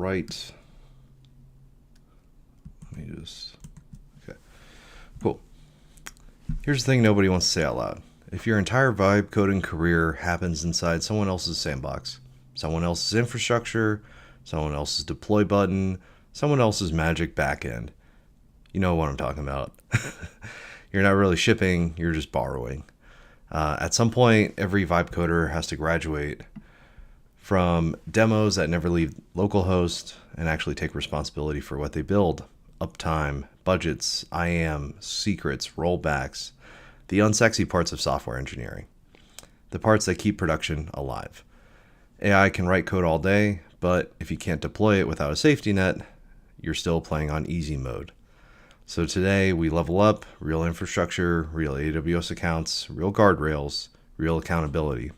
right. Let me just, okay, cool. Here's the thing nobody wants to say out loud. If your entire vibe coding career happens inside someone else's sandbox, someone else's infrastructure, someone else's deploy button, someone else's magic backend, you know what I'm talking about. You're not really shipping, you're just borrowing. At some point, every vibe coder has to graduate from demos that never leave localhost and actually take responsibility for what they build. Uptime, budgets, IAM, secrets, rollbacks, the unsexy parts of software engineering, the parts that keep production alive. AI can write code all day, but if you can't deploy it without a safety net, you're still playing on easy mode. So today we level up real infrastructure, real AWS accounts, real guardrails, real accountability.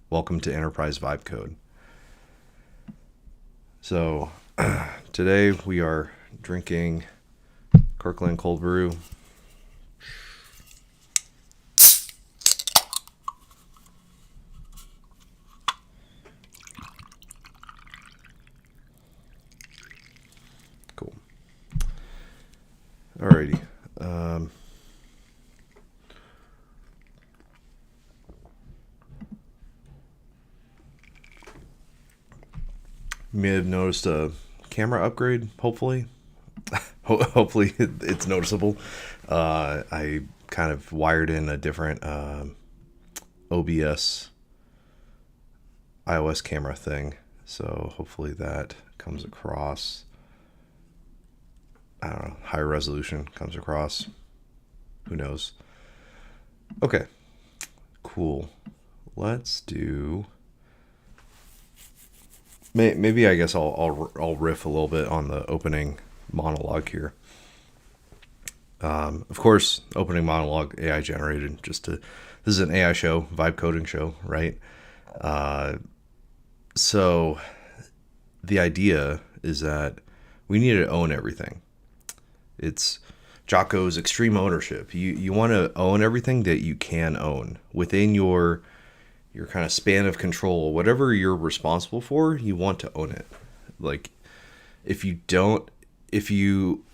Welcome to Enterprise Vibe Code. So today we are drinking Kirkland cold brew. Cool. Alrighty. You may have noticed a camera upgrade, hopefully. Hopefully it's noticeable. I kind of wired in a different OBS iOS camera thing. So hopefully that comes across. I don't know, higher resolution comes across. Who knows? Okay, cool. Let's do. Maybe I guess I'll riff a little bit on the opening monologue here. Of course, opening monologue AI generated. This is an AI show, vibe coding show, right? So the idea is that we need to own everything. It's Jocko's extreme ownership. You want to own everything that you can own within your kind of span of control. Whatever you're responsible for, you want to own it. Like if you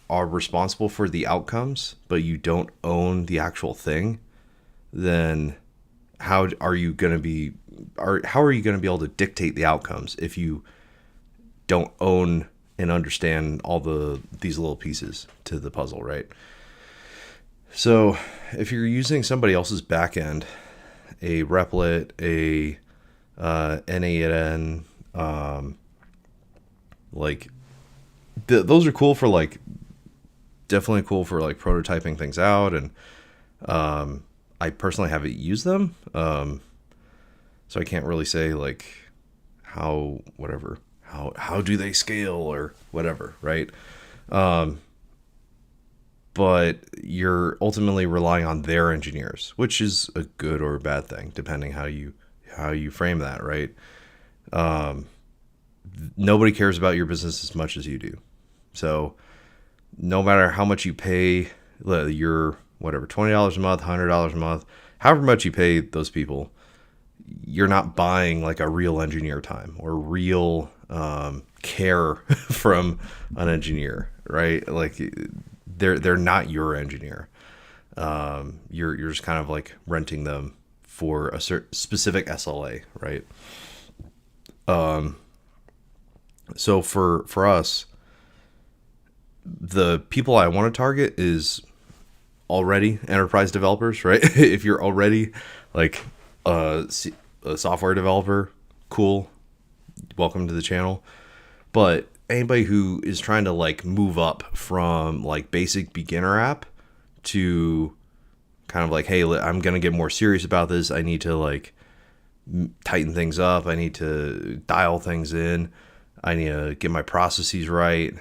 are responsible for the outcomes, but you don't own the actual thing, then how are you going to be able to dictate the outcomes if you don't own and understand all these little pieces to the puzzle, right? So if you're using somebody else's backend, a replit, a NAN, those are cool for definitely cool for prototyping things out, and I personally haven't used them, so I can't really say how do they scale or whatever, right? But you're ultimately relying on their engineers, which is a good or a bad thing, depending how you frame that, right? Nobody cares about your business as much as you do. So no matter how much you pay your $20 a month, $100 a month, however much you pay those people, you're not buying a real engineer time or real care from an engineer, right? They're not your engineer. You're just kind of renting them for a specific SLA, right? So for us, the people I want to target is already enterprise developers, right? If you're already a software developer, cool, welcome to the channel. But anybody who is trying to move up from basic beginner app to kind of hey, I'm going to get more serious about this. I need to tighten things up. I need to dial things in. I need to get my processes right.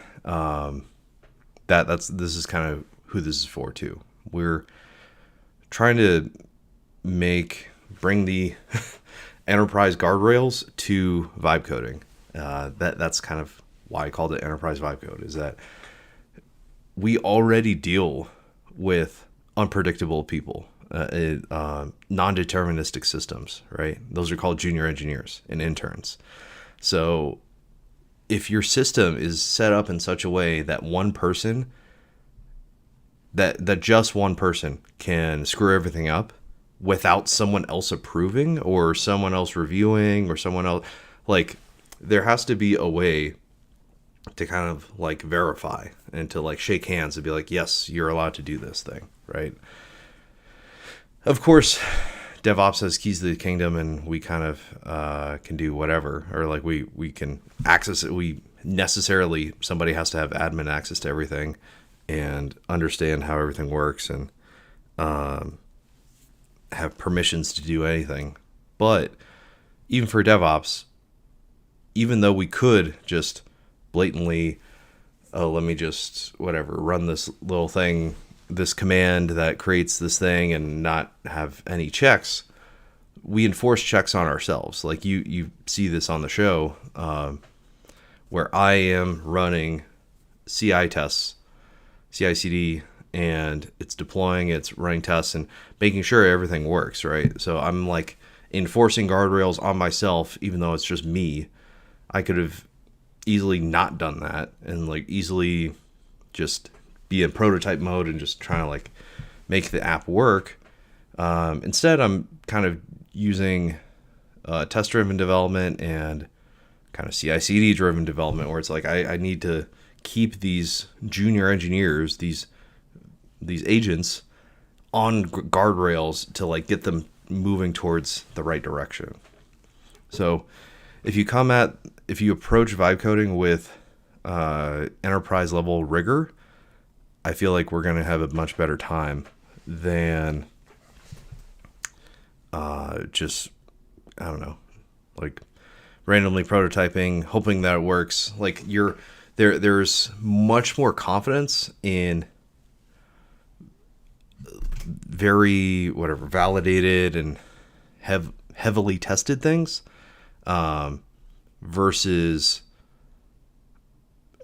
This is kind of who this is for too. We're trying to bring the enterprise guardrails to vibe coding. That's kind of why I called it enterprise vibe code, is that we already deal with unpredictable people, non-deterministic systems, right? Those are called junior engineers and interns. So if your system is set up in such a way that just one person can screw everything up without someone else approving or someone else reviewing or someone else, like, there has to be a way to kind of like verify and to like shake hands and be like, yes, you're allowed to do this thing, right? Of course, DevOps has keys to the kingdom, and we kind of can do whatever, or like we can access it. Somebody has to have admin access to everything and understand how everything works and have permissions to do anything. But even for DevOps, even though we could just blatantly, let me just run this little thing, this command that creates this thing, and not have any checks, we enforce checks on ourselves. Like you see this on the show, where I am running CI tests, CI/CD, and it's deploying, it's running tests, and making sure everything works, right? So I'm like enforcing guardrails on myself, even though it's just me. I could have easily not done that and like easily just be in prototype mode and just trying to like make the app work. Instead, I'm kind of using test-driven development and kind of CI/CD driven development, where it's like I need to keep these junior engineers, these agents, on guardrails to like get them moving towards the right direction. So if you approach vibe coding with enterprise level rigor, I feel like we're going to have a much better time than just, I don't know, like randomly prototyping, hoping that it works. Like there's much more confidence in very validated and heavily tested things, versus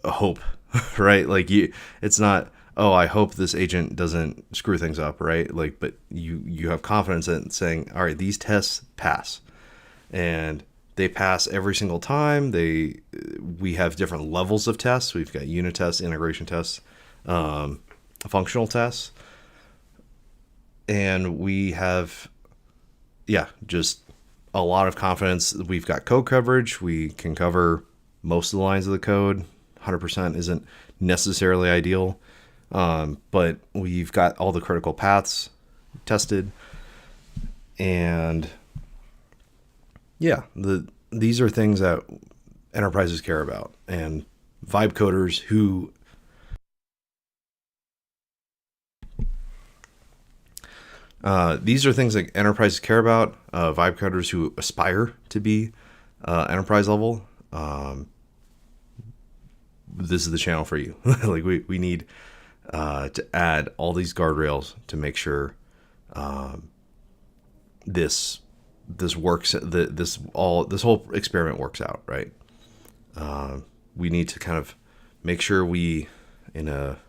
a hope, right? Like it's not, oh, I hope this agent doesn't screw things up, right? Like, but you have confidence in saying, all right, these tests pass, and they pass every single time. We have different levels of tests. We've got unit tests, integration tests, functional tests, and we have, just a lot of confidence. We've got code coverage. We can cover most of the lines of the code. 100% isn't necessarily ideal, but we've got all the critical paths tested, and these are things that enterprises care about, and vibe coders who these are things that enterprises care about. Vibe coders who aspire to be enterprise level. This is the channel for you. Like we need to add all these guardrails to make sure this works. This whole experiment works out, right? We need to kind of make sure we, in a,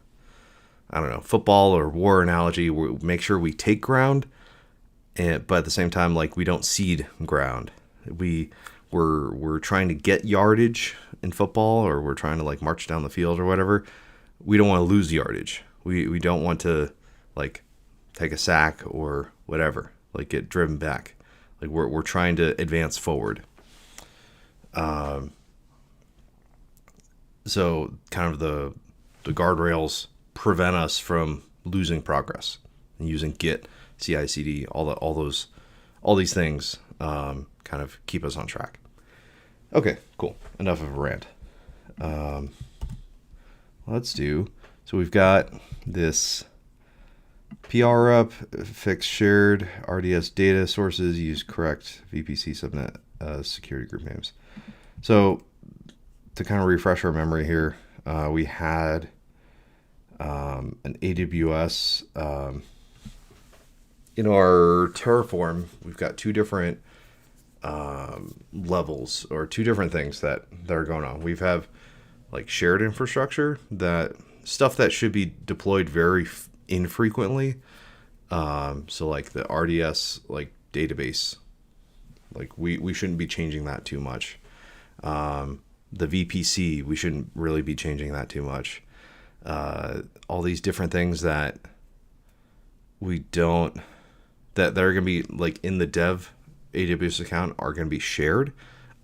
I don't know, football or war analogy, we make sure we take ground, but at the same time, like, we don't cede ground. We're trying to get yardage in football, or we're trying to like march down the field or whatever. We don't want to lose yardage. We don't want to like take a sack or whatever, like get driven back. Like we're trying to advance forward. So kind of the guardrails prevent us from losing progress, and using Git, CI/CD, all these things kind of keep us on track. Okay, cool. Enough of a rant. So we've got this PR up, fix shared RDS data sources, use correct VPC subnet security group names. So to kind of refresh our memory here, we had an AWS, in our Terraform, we've got two different levels, or two different things that are going on. We have like shared infrastructure, that stuff that should be deployed very infrequently. So like the RDS like database, like we shouldn't be changing that too much. the VPC, we shouldn't really be changing that too much. All these different things that we don't, that are going to be like in the dev AWS account are going to be shared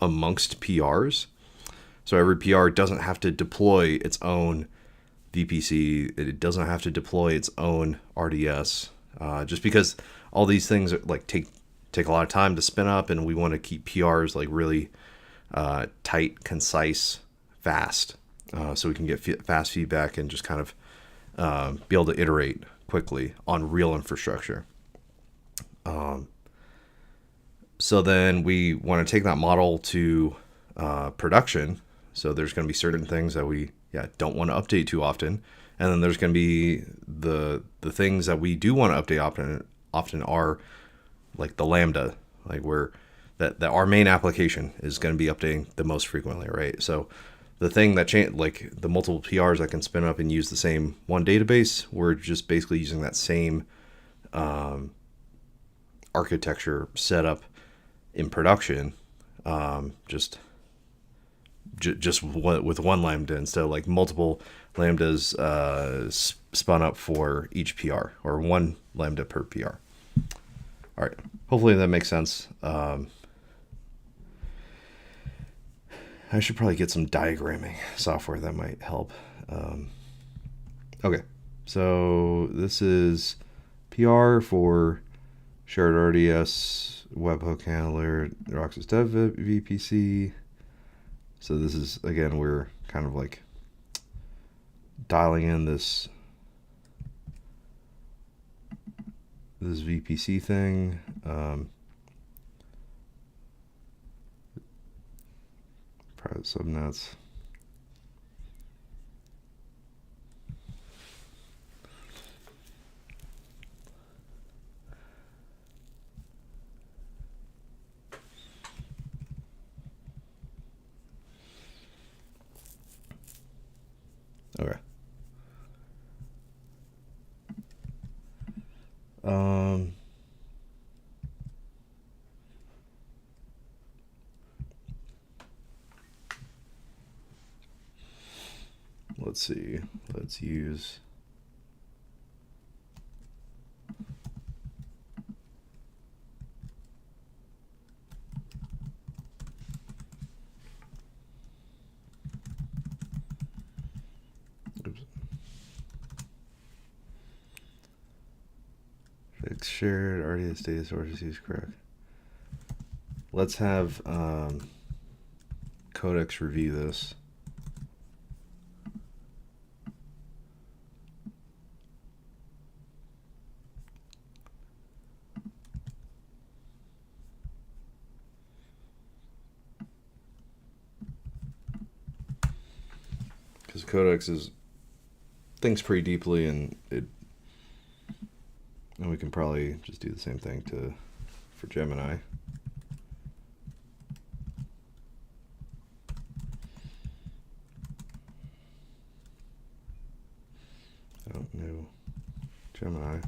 amongst PRs. So every PR doesn't have to deploy its own VPC. It doesn't have to deploy its own RDS. Just because all these things are, like take a lot of time to spin up, and we want to keep PRs like really tight, concise, fast, so we can get fast feedback and just kind of be able to iterate quickly on real infrastructure. So then we want to take that model to production. So there's going to be certain things that we don't want to update too often, and then there's going to be the things that we do want to update often are like the Lambda, like where that our main application is going to be updating the most frequently, right? So the thing that like the multiple PRs that can spin up and use the same one database, we're just basically using that same architecture setup in production, just with one Lambda instead of like multiple Lambdas spun up for each PR, or one Lambda per PR. All right, hopefully that makes sense. I should probably get some diagramming software that might help. Okay, so this is PR for shared RDS, webhook handler, Roxas Dev VPC. So this is, again, we're kind of like dialing in this VPC thing. Private subnets. Okay. Let's see. Let's use fix shared RDS data sources use correct. Let's have Codex review this. Because Codex thinks pretty deeply, and we can probably just do the same thing for Gemini. Oh, no. Gemini.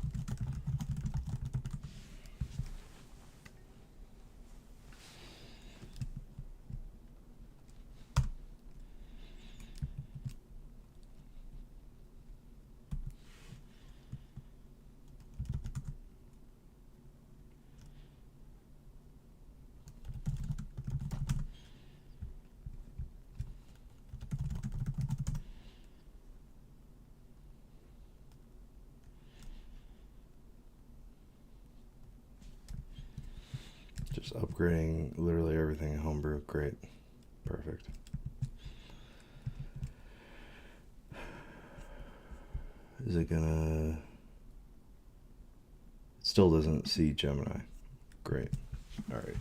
Just upgrading literally everything in Homebrew. Great. Perfect. Is it gonna... It still doesn't see Gemini. Great. All right.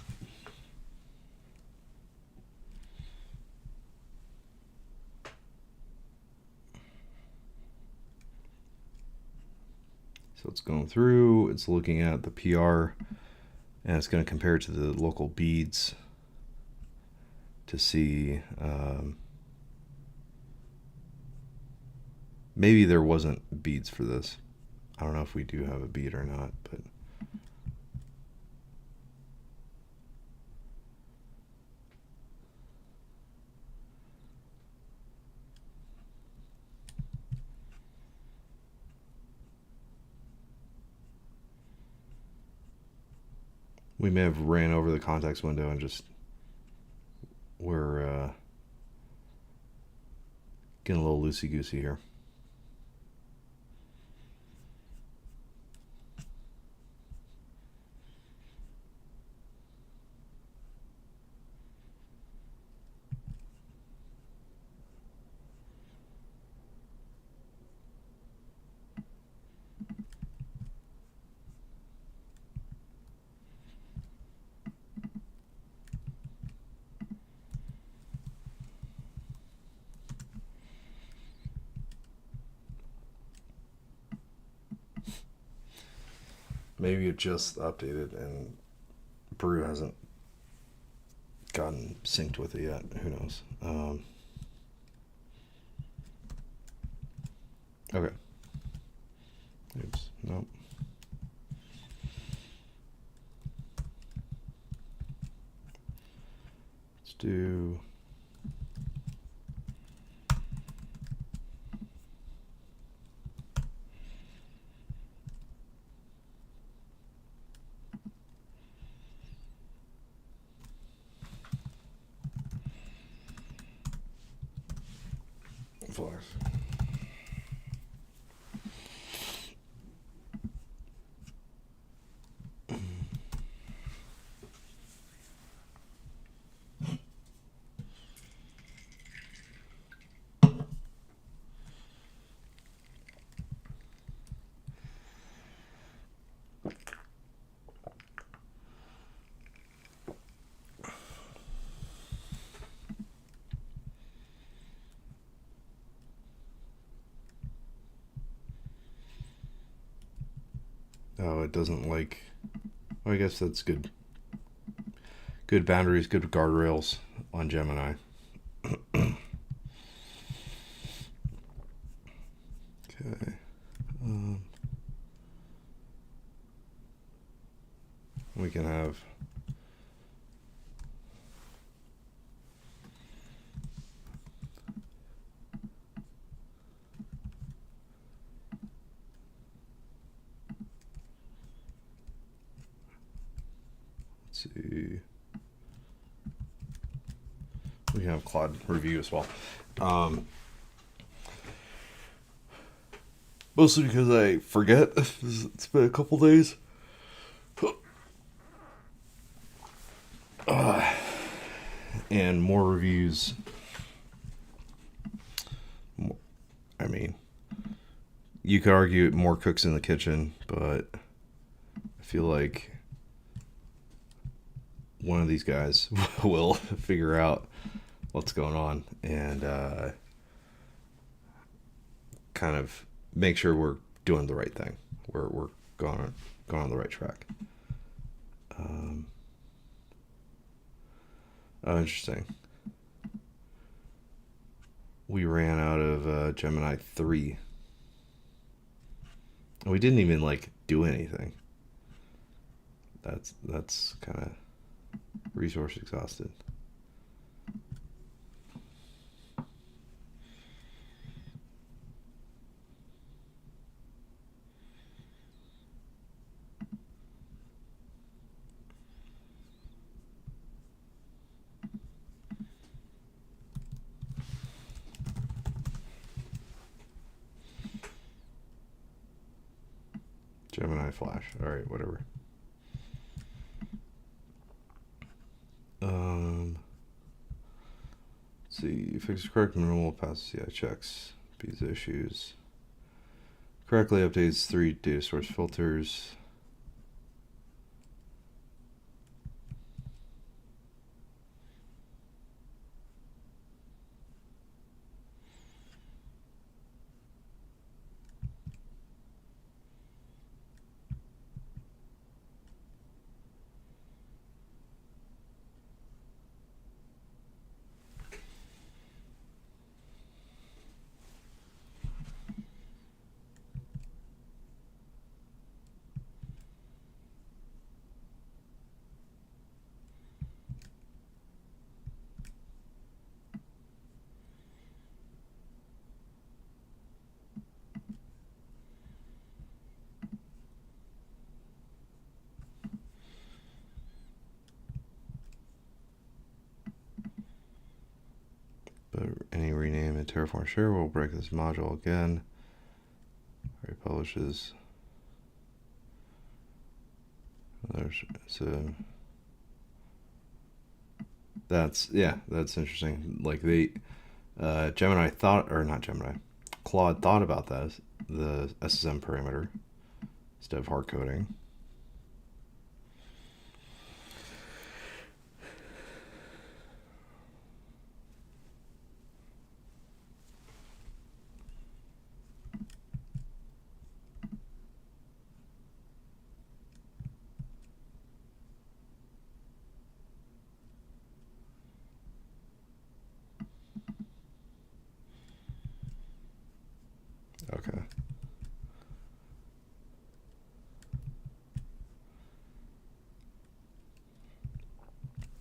So it's going through, it's looking at the PR, and it's going to compare it to the local beads to see, maybe there wasn't beads for this. I don't know if we do have a bead or not, but we may have ran over the context window and just we're getting a little loosey-goosey here. Maybe it just updated and Brew hasn't gotten synced with it yet. Who knows? Okay. Oops. Nope. Let's do... flags. Oh, it doesn't like... Well, I guess that's good. Good boundaries, good guardrails on Gemini. Okay. We can have... see. We can have Claude review as well. Mostly because I forget. It's been a couple days. And more reviews. I mean, you could argue more cooks in the kitchen, but I feel like one of these guys will figure out what's going on and kind of make sure we're doing the right thing. We're going on the right track. Oh, interesting. We ran out of Gemini 3. We didn't even like do anything. That's kind of resource exhausted. Gemini Flash. All right, whatever. Let's see. Fix correct minimal passes CI checks. These issues. Correctly updates 3 data source filters. Terraform share. We'll break this module again. It publishes. That's interesting. Like Gemini thought, or not Gemini, Claude thought about that, the SSM parameter, instead of hard coding. Okay.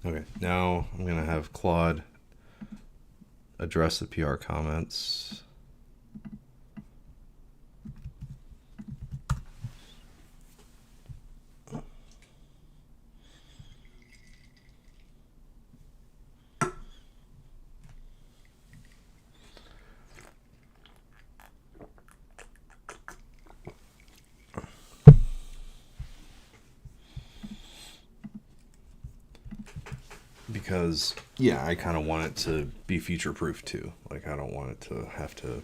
Okay, now I'm going to have Claude address the PR comments. Because, yeah, I kind of want it to be future-proof too. Like, I don't want it to have to...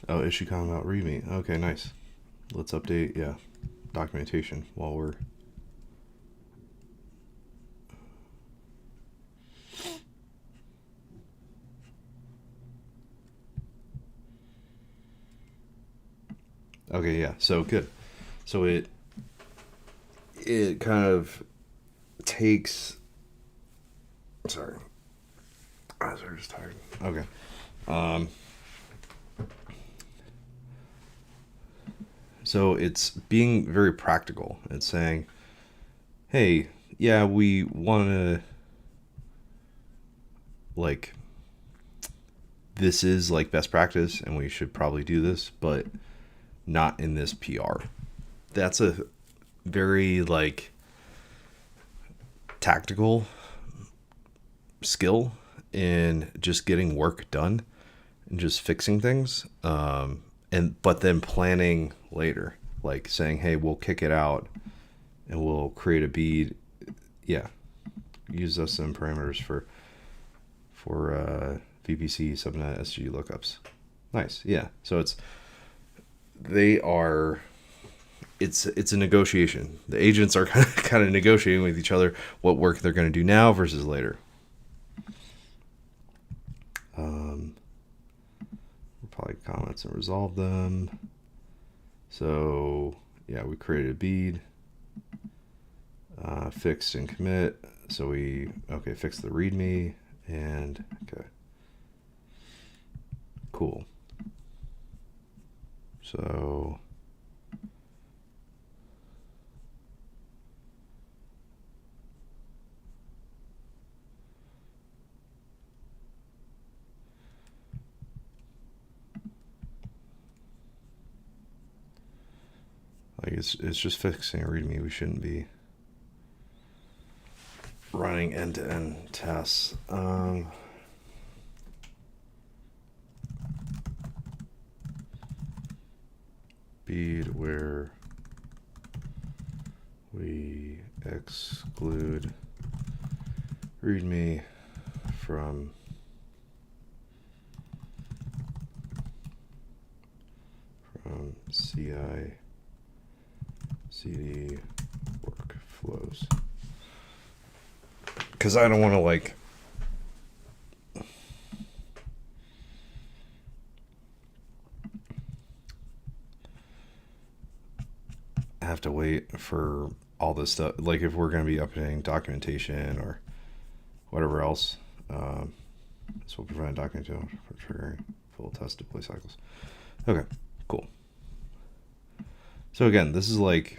Oh, issue comment about README. Okay, nice. Let's update, yeah, documentation while we're... Okay, yeah, so good. So it kind of takes... Sorry. I was just tired. Okay. So it's being very practical. It's saying, hey, yeah, we want to, like, this is like best practice and we should probably do this, but not in this PR. That's a very, like, tactical skill in just getting work done and just fixing things. But then planning later, like saying, hey, we'll kick it out and we'll create a bead. Yeah. Use SSM parameters for VPC, subnet, SG lookups. Nice. Yeah. So it's a negotiation. The agents are kind of negotiating with each other what work they're going to do now versus later. We'll probably comments and resolve them. So yeah, we created a bead, fixed and commit. So we fix the README and okay, cool. So like it's just fixing a README. We shouldn't be running end-to-end tests. Bead where we exclude README from CI CD workflows, because I don't want to like have to wait for all this stuff. Like if we're going to be updating documentation or whatever else, this will provide documentation for triggering full test deploy cycles. Okay, cool. So again, this is like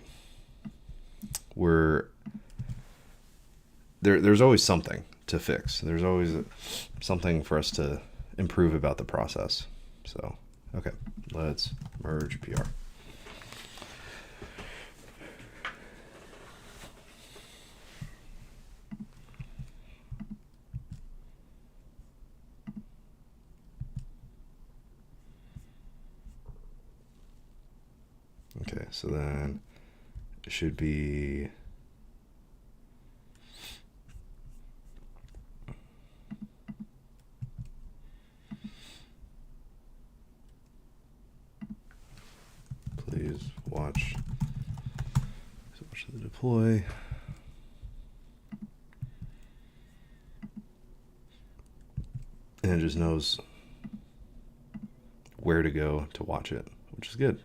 there's always something to fix. There's always something for us to improve about the process. So, okay, let's merge PR. Okay, so then it should be please watch the deploy. And it just knows where to go to watch it, which is good.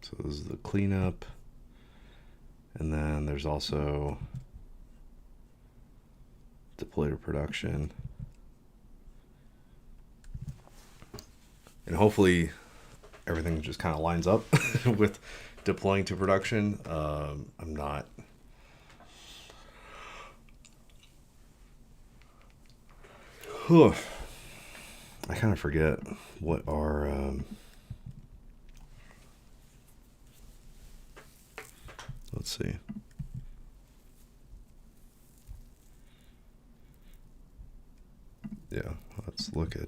So this is the cleanup. And then there's also deploy to production. And hopefully everything just kind of lines up with deploying to production. I'm not. I kind of forget what our let's see. Yeah, let's look at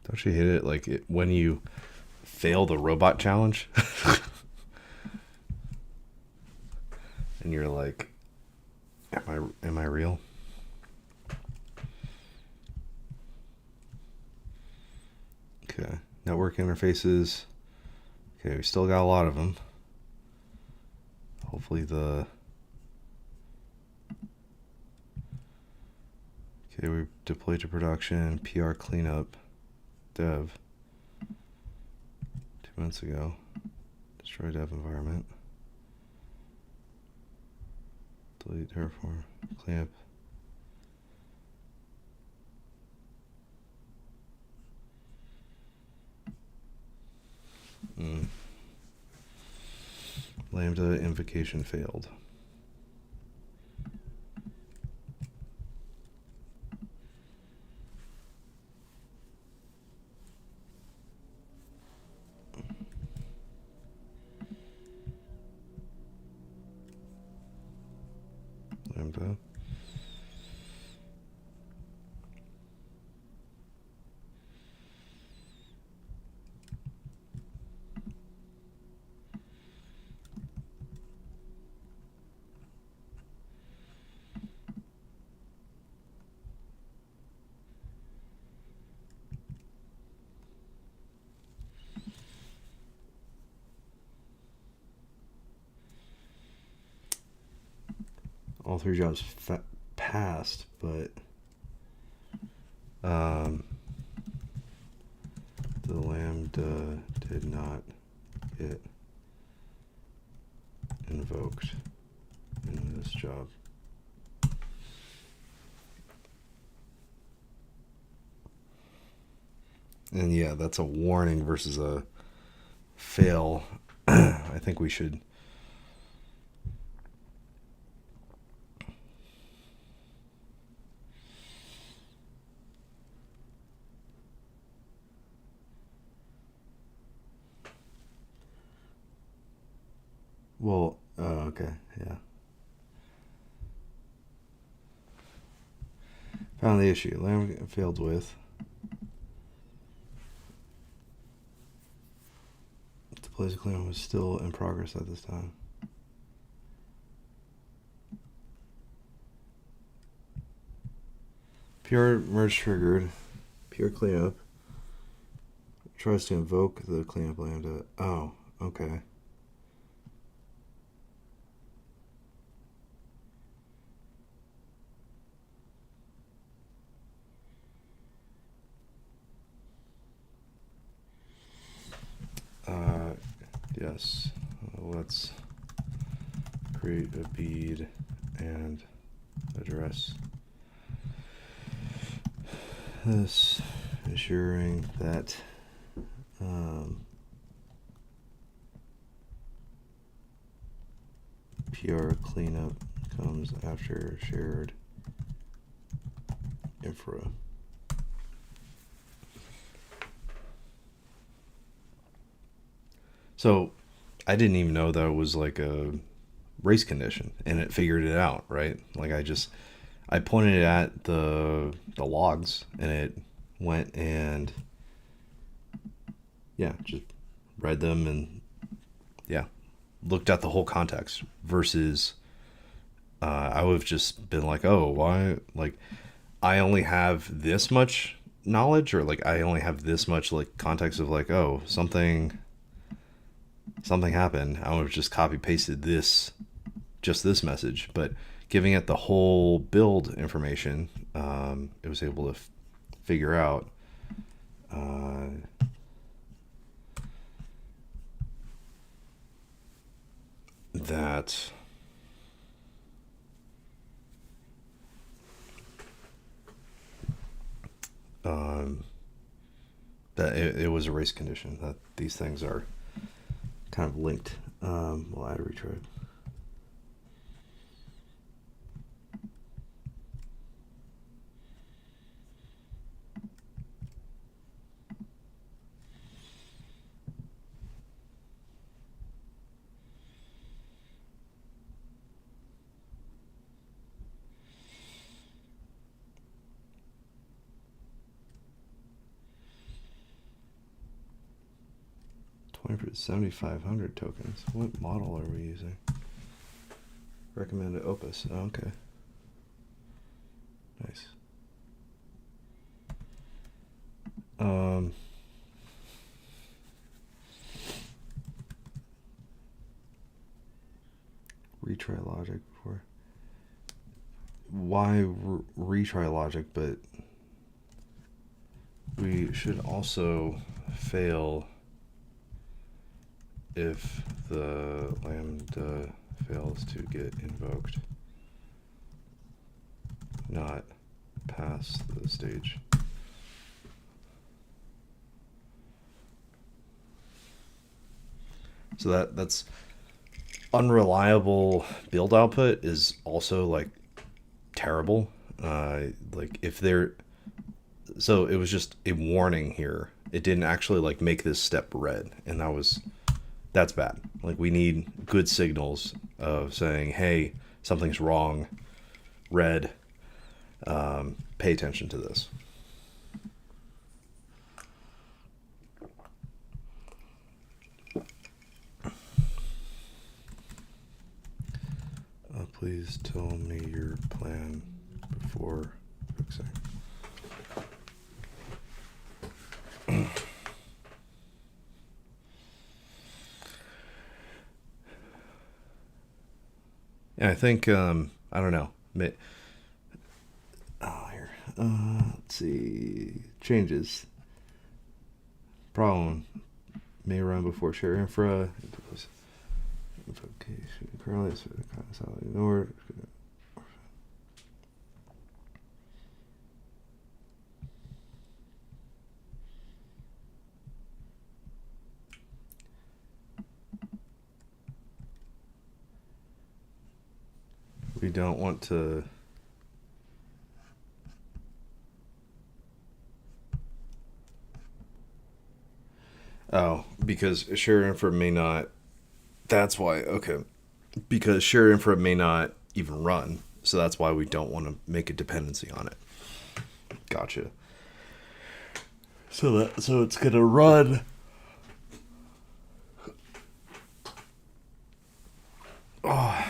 don't you hate it like it when you fail the robot challenge and you're like, am I real? Okay, network interfaces. Okay, we still got a lot of them. Hopefully the okay, we deployed to production, PR cleanup, dev 2 months ago. Destroy dev environment. Delete Terraform, cleanup. Lambda invocation failed. Lambda. All 3 jobs passed, but the Lambda did not get invoked in this job. And yeah, that's a warning versus a fail. I think we should okay, yeah. Found the issue. Lambda failed with. The place of cleanup was still in progress at this time. PR merge triggered. PR cleanup tries to invoke the cleanup Lambda. Oh, okay. Yes. Let's create a bead and address this, ensuring that PR cleanup comes after shared infra. So I didn't even know that it was like a race condition, and it figured it out, right? Like I pointed it at the logs, and it went and just read them and looked at the whole context versus I would have just been like, oh, why? Like, I only have this much knowledge, or like I only have this much like context of like, oh, something happened. I would have just copy pasted this message, but giving it the whole build information, it was able to figure out that that it was a race condition, that these things are kind of linked. We'll add a retry. 7,500 tokens. What model are we using? Recommended Opus. Oh, okay. Nice. Retry logic before. Why retry logic? But we should also fail if the lambda fails to get invoked, not pass the stage. So that's unreliable build output is also like terrible. Like if they're, so it was just a warning here. It didn't actually like make this step red, and that's bad. Like we need good signals of saying, hey, something's wrong, red, pay attention to this. Please tell me your plan before fixing. Yeah, I think I don't know. Here, let's see. Changes. Problem may run before share infra. Invocation currently is ignored. We don't want to. Oh, because share infra may not. That's why. Okay. Because share infra may not even run. So that's why we don't want to make a dependency on it. Gotcha. So it's going to run. Oh.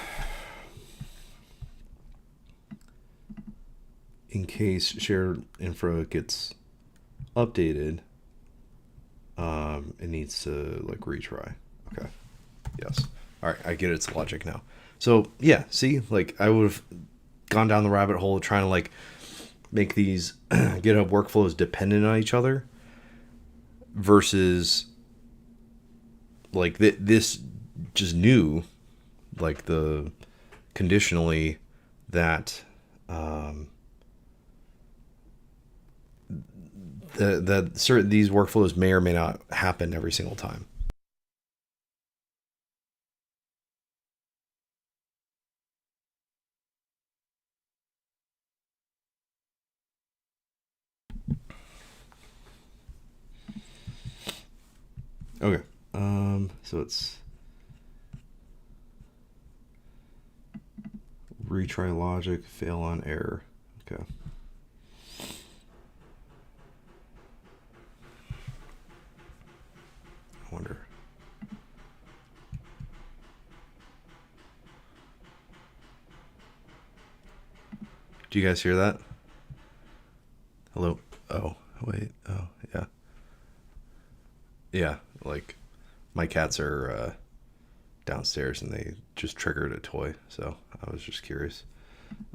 In case shared infra gets updated, it needs to like retry. Okay. Yes. All right. I get its logic now. So yeah, see, like I would have gone down the rabbit hole trying to like make these GitHub workflows dependent on each other versus like this just knew, like the conditionally that that certain these workflows may or may not happen every single time. Okay. So it's retry logic, fail on error. Okay. I wonder. Do you guys hear that? Hello? Oh, wait. Oh, yeah. Yeah, like my cats are downstairs and they just triggered a toy, so I was just curious.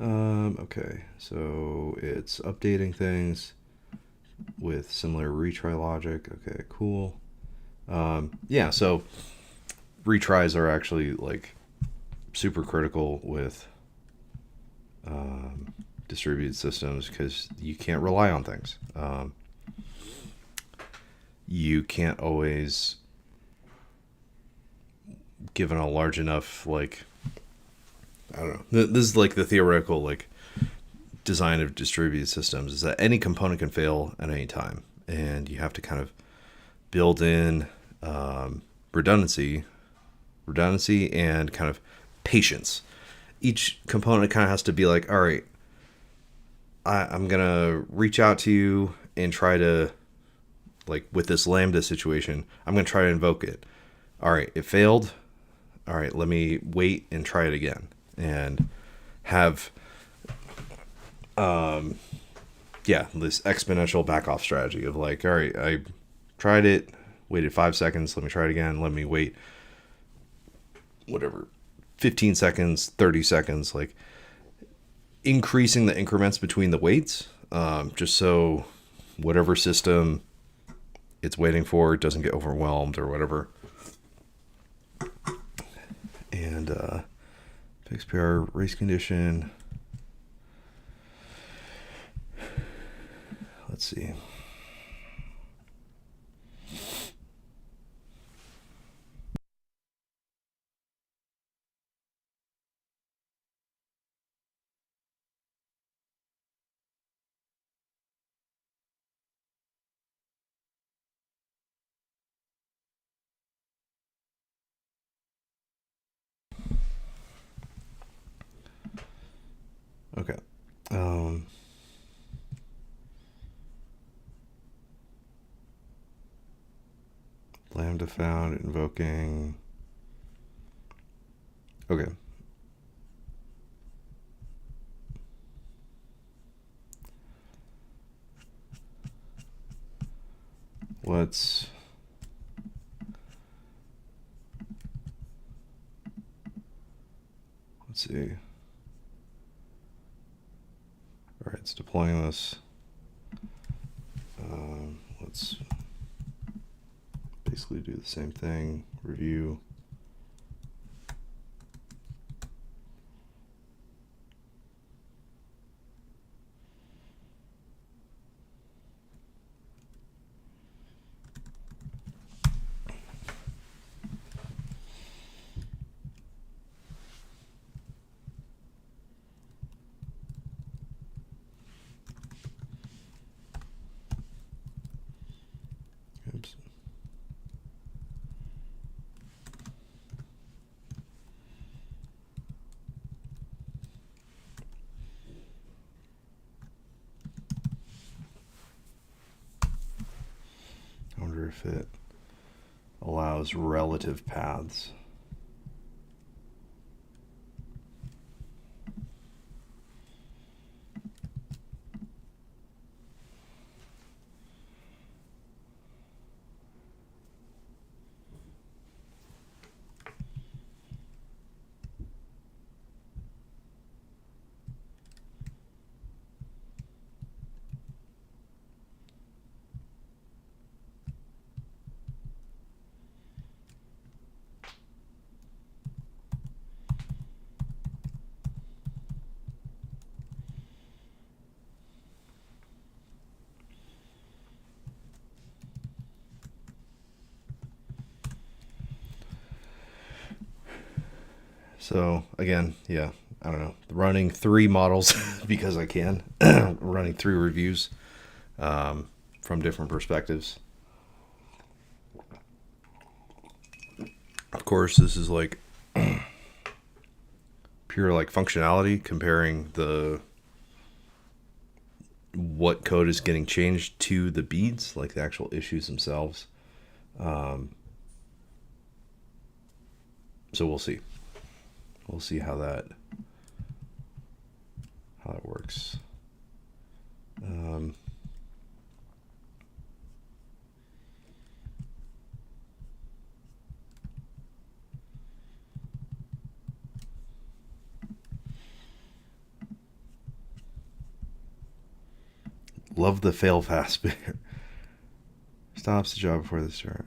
Okay, so it's updating things with similar retry logic. Okay, cool. Yeah, so retries are actually like super critical with distributed systems because you can't rely on things. You can't always, given a large enough, like, I don't know. This is like the theoretical like design of distributed systems is that any component can fail at any time, and you have to kind of build in redundancy, and kind of patience. Each component kind of has to be like, all right, I'm gonna reach out to you and try to, like with this lambda situation, I'm gonna try to invoke it. All right, it failed. All right, let me wait and try it again, and have this exponential back off strategy of like, all right, I tried it, waited 5 seconds, let me try it again, let me wait whatever 15 seconds, 30 seconds, like increasing the increments between the waits, just so whatever system it's waiting for doesn't get overwhelmed or whatever. And fix PR race condition. Let's see. Okay. Lambda found, invoking. Okay. Let's see. All right, it's deploying this. Let's basically do the same thing. Review. Oops. I wonder if it allows relative paths. So again, yeah, I don't know, running 3 models because I can, running 3 reviews from different perspectives. Of course, this is like pure like functionality, comparing the what code is getting changed to the beads, like the actual issues themselves. So we'll see. We'll see how that works. Love the fail fast bit. Stops the job before the start.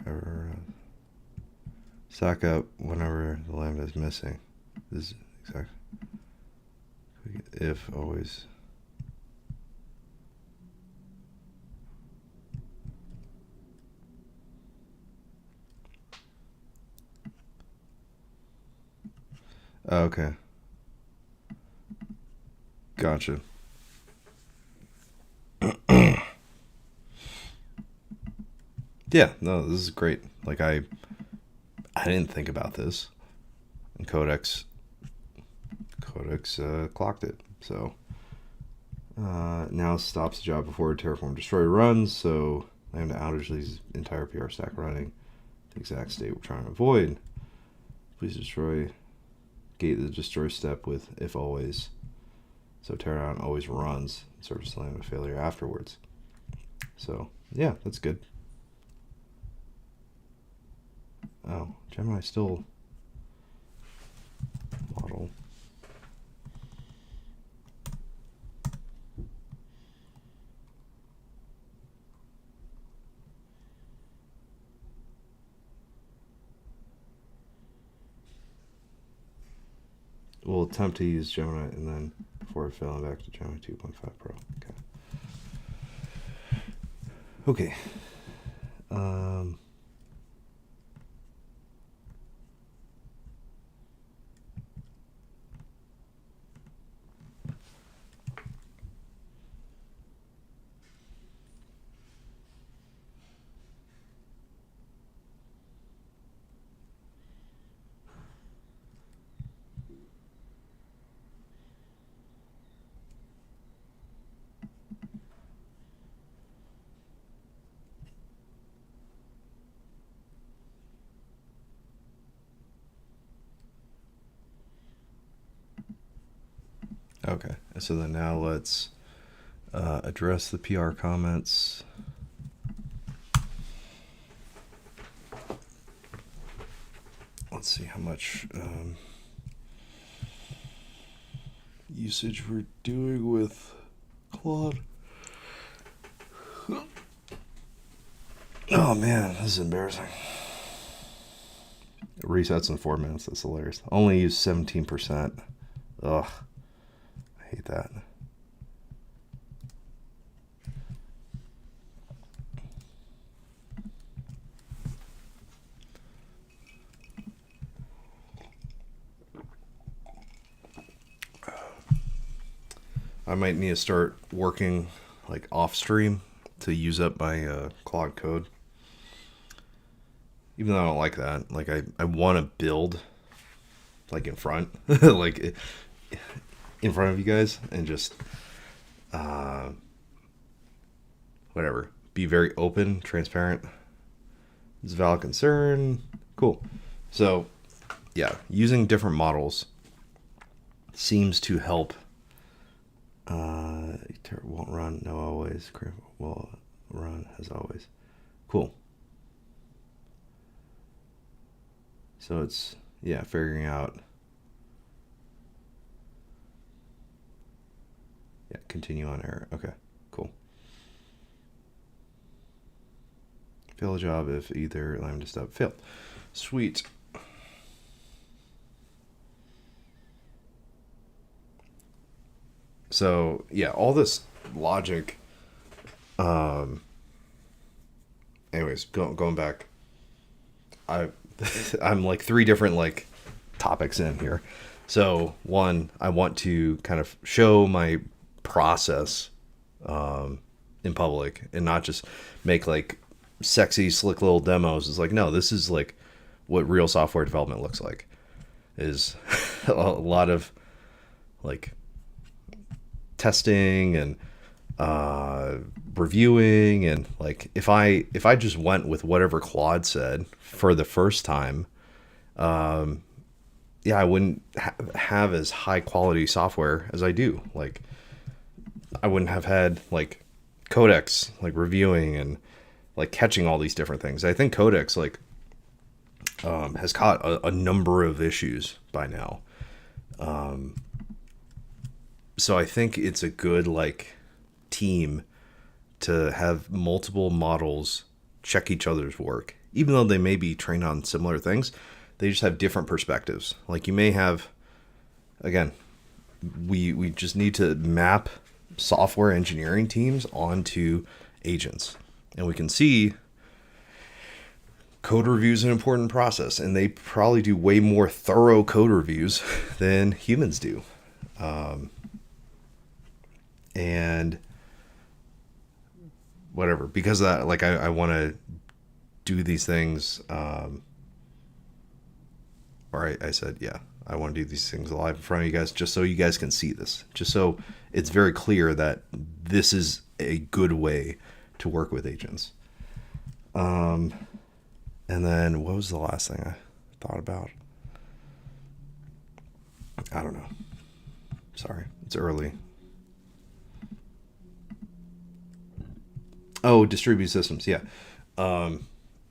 Stack up whenever the lambda is missing. This is exactly. If always. Okay. Gotcha. Yeah, no, this is great. Like I didn't think about this, and Codex clocked it. So now stops the job before Terraform Destroy runs. So Lambda outage leaves entire PR stack running. The exact state we're trying to avoid. Please destroy. Gate the destroy step with if always. So teardown always runs. Service Lambda failure afterwards. So yeah, that's good. Oh, Gemini still model. We'll attempt to use Gemini and then before failing back to Gemini 2.5 Pro. Okay. Okay, so then now let's address the PR comments. Let's see how much usage we're doing with Claude. Oh man, this is embarrassing. It resets in 4 minutes. That's hilarious. Only use 17%. Ugh. I hate that. I might need to start working like off stream to use up my Claude code. Even though I don't like that. Like I want to build like in front, like in front of you guys, and just whatever. Be very open, transparent. It's a valid concern. Cool. So yeah, using different models seems to help. Won't run, no always. Will run as always. Cool. So it's, yeah, figuring out. Yeah, continue on error. Okay, cool. Fail a job if either lambda step failed. Sweet. So yeah, all this logic. Anyways, going back. I'm like 3 different like topics in here. So one, I want to kind of show my process in public and not just make like sexy, slick little demos. It's like, no, this is like what real software development looks like. Is a lot of like testing and reviewing, and like if I just went with whatever Claude said for the first time, yeah, I wouldn't have as high quality software as I do. Like I wouldn't have had like Codex like reviewing and like catching all these different things. I think Codex like has caught a number of issues by now. So I think it's a good like team to have multiple models check each other's work, even though they may be trained on similar things. They just have different perspectives. Like you may have, again, we just need to map software engineering teams onto agents, and we can see code review is an important process, and they probably do way more thorough code reviews than humans do. And whatever, because of that, like I want to do these things, or I said, yeah, I want to do these things live in front of you guys, just so you guys can see this, just so it's very clear that this is a good way to work with agents. And then what was the last thing I thought about? I don't know. Sorry, it's early. Oh, distributed systems. Yeah.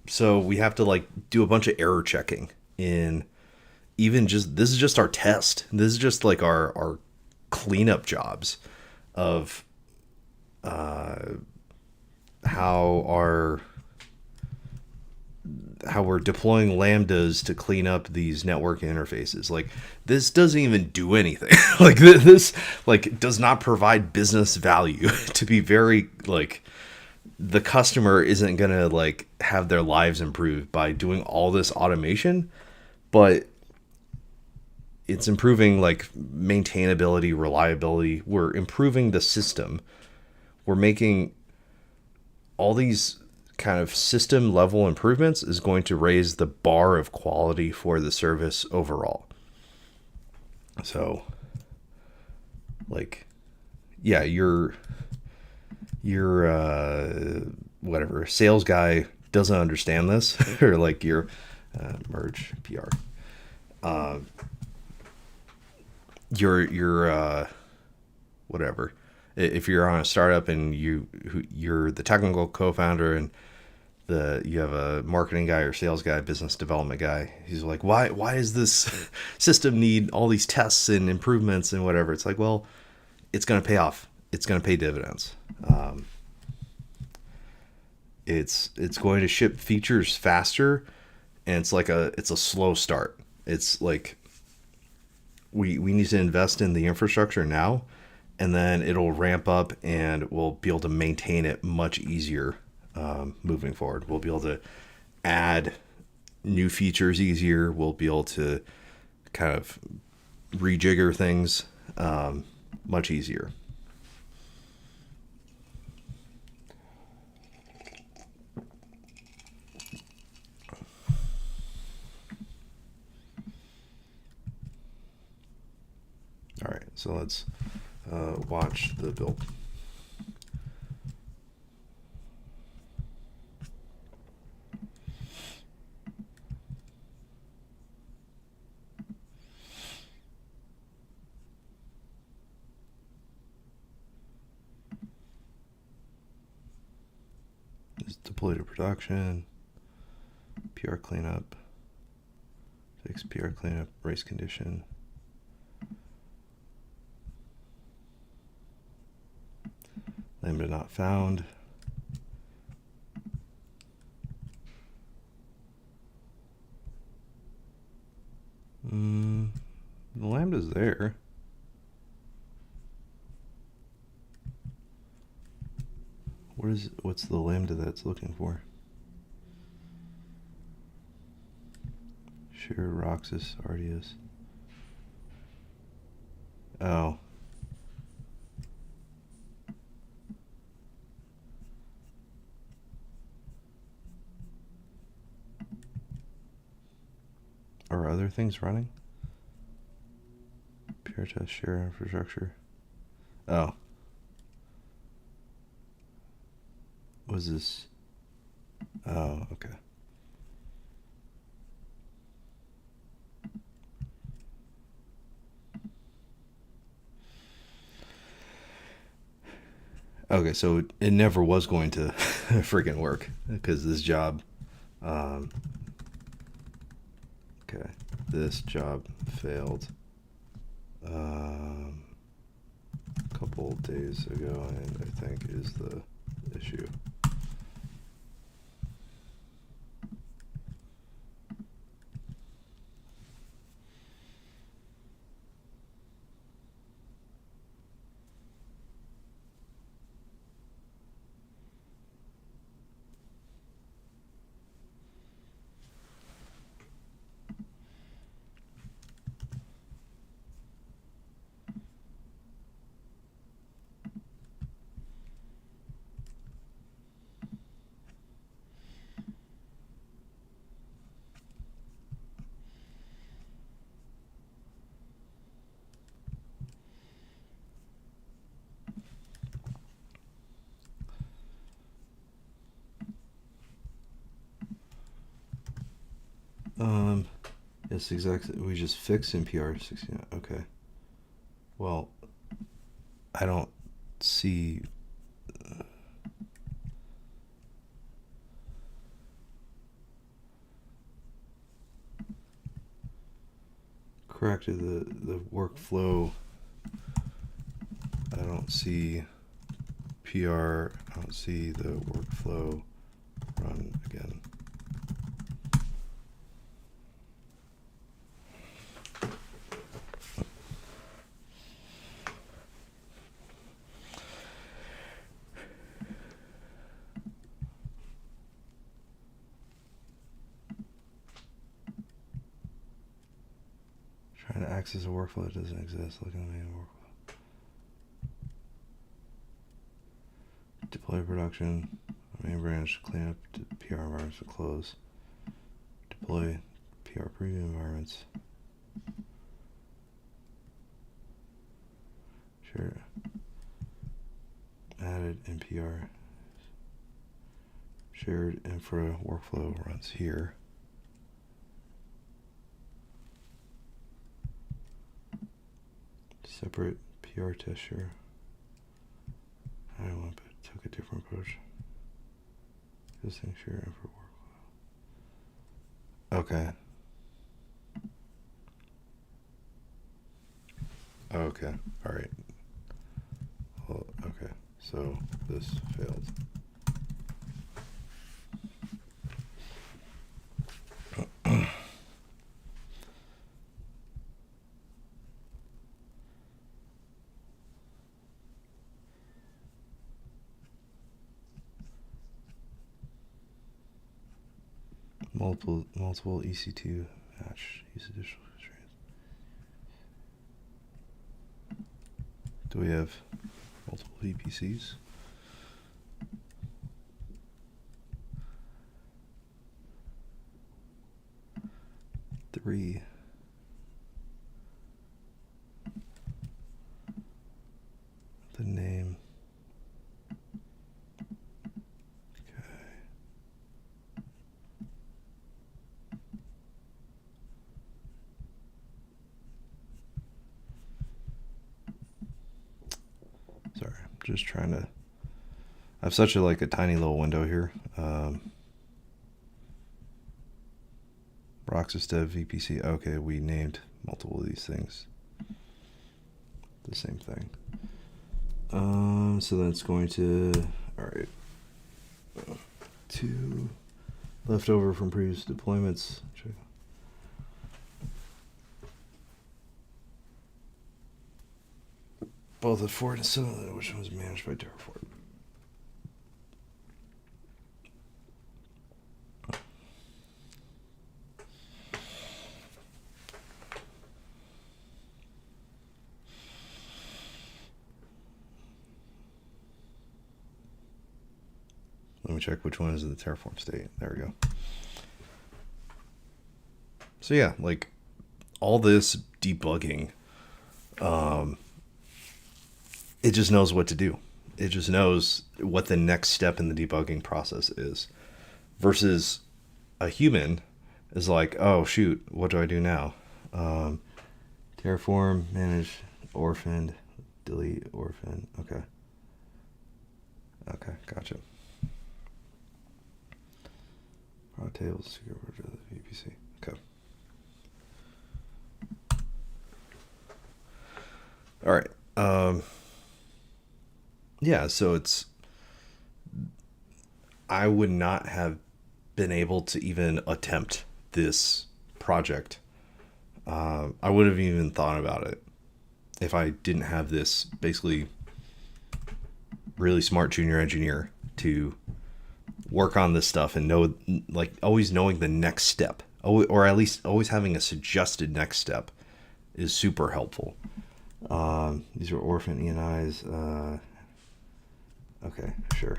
So we have to like do a bunch of error checking in even just, this is just our test. This is just like our cleanup jobs of, how we're deploying lambdas to clean up these network interfaces. Like this doesn't even do anything. Like this like does not provide business value. To be very like, the customer isn't going to like have their lives improved by doing all this automation, but it's improving like maintainability, reliability. We're improving the system. We're making all these kind of system level improvements is going to raise the bar of quality for the service overall. So like, yeah, your whatever sales guy doesn't understand this, or like your merge PR, your whatever. If you're on a startup and you're the technical co-founder and you have a marketing guy or sales guy, business development guy, he's like, why does this system need all these tests and improvements and whatever? It's like, well, it's going to pay off. It's going to pay dividends. It's going to ship features faster, and it's a slow start. It's like we need to invest in the infrastructure now, and then it'll ramp up and we'll be able to maintain it much easier moving forward. We'll be able to add new features easier. We'll be able to kind of rejigger things much easier. All right, so let's watch the build. It's deployed to production, PR cleanup, fix PR cleanup, race condition. Lambda not found. The lambda's there. What's the lambda that's looking for? Sure, Roxas, Ardius. Oh. Are other things running? Pure test share infrastructure. Oh. Was this? Oh, okay. Okay, so it never was going to freaking work because this job. Um, okay, this job failed a couple days ago, and I think is the issue. Yes, exactly. We just fixed NPR 16. Okay. Well, I don't see. Corrected the workflow. I don't see PR. I don't see the workflow run again. Trying to access a workflow that doesn't exist. Looking at the main workflow. Deploy production. Main branch. Clean up PR environments to close. Deploy PR preview environments. Sure. Added NPR. Shared infra workflow runs here. Separate PR test share. I don't want, but took a different approach. Existing share infra workflow. Okay. Okay. All right. Well, okay. So this failed. Multiple EC2 match. Use additional constraints. Do we have multiple VPCs? Three. The name. Sorry, I'm just trying to. I have such a tiny little window here. Roxas Dev VPC. Okay, we named multiple of these things the same thing. So then it's going to. All right. 2 left over from previous deployments. Check. Both at Ford and Similar, which one was managed by Terraform. me check which one is the Terraform state. There we go. So yeah, like all this debugging, it just knows what to do. It just knows what the next step in the debugging process is. Versus a human is like, oh shoot, what do I do now? Terraform, manage, orphaned, delete, orphan. Okay. Okay, gotcha. Raw tables, secure the VPC. Okay. All right. Yeah, so I would not have been able to even attempt this project. I would have even thought about it if I didn't have this basically really smart junior engineer to work on this stuff and know, like, always knowing the next step, or at least always having a suggested next step is super helpful. These are orphan ENIs. Okay, sure.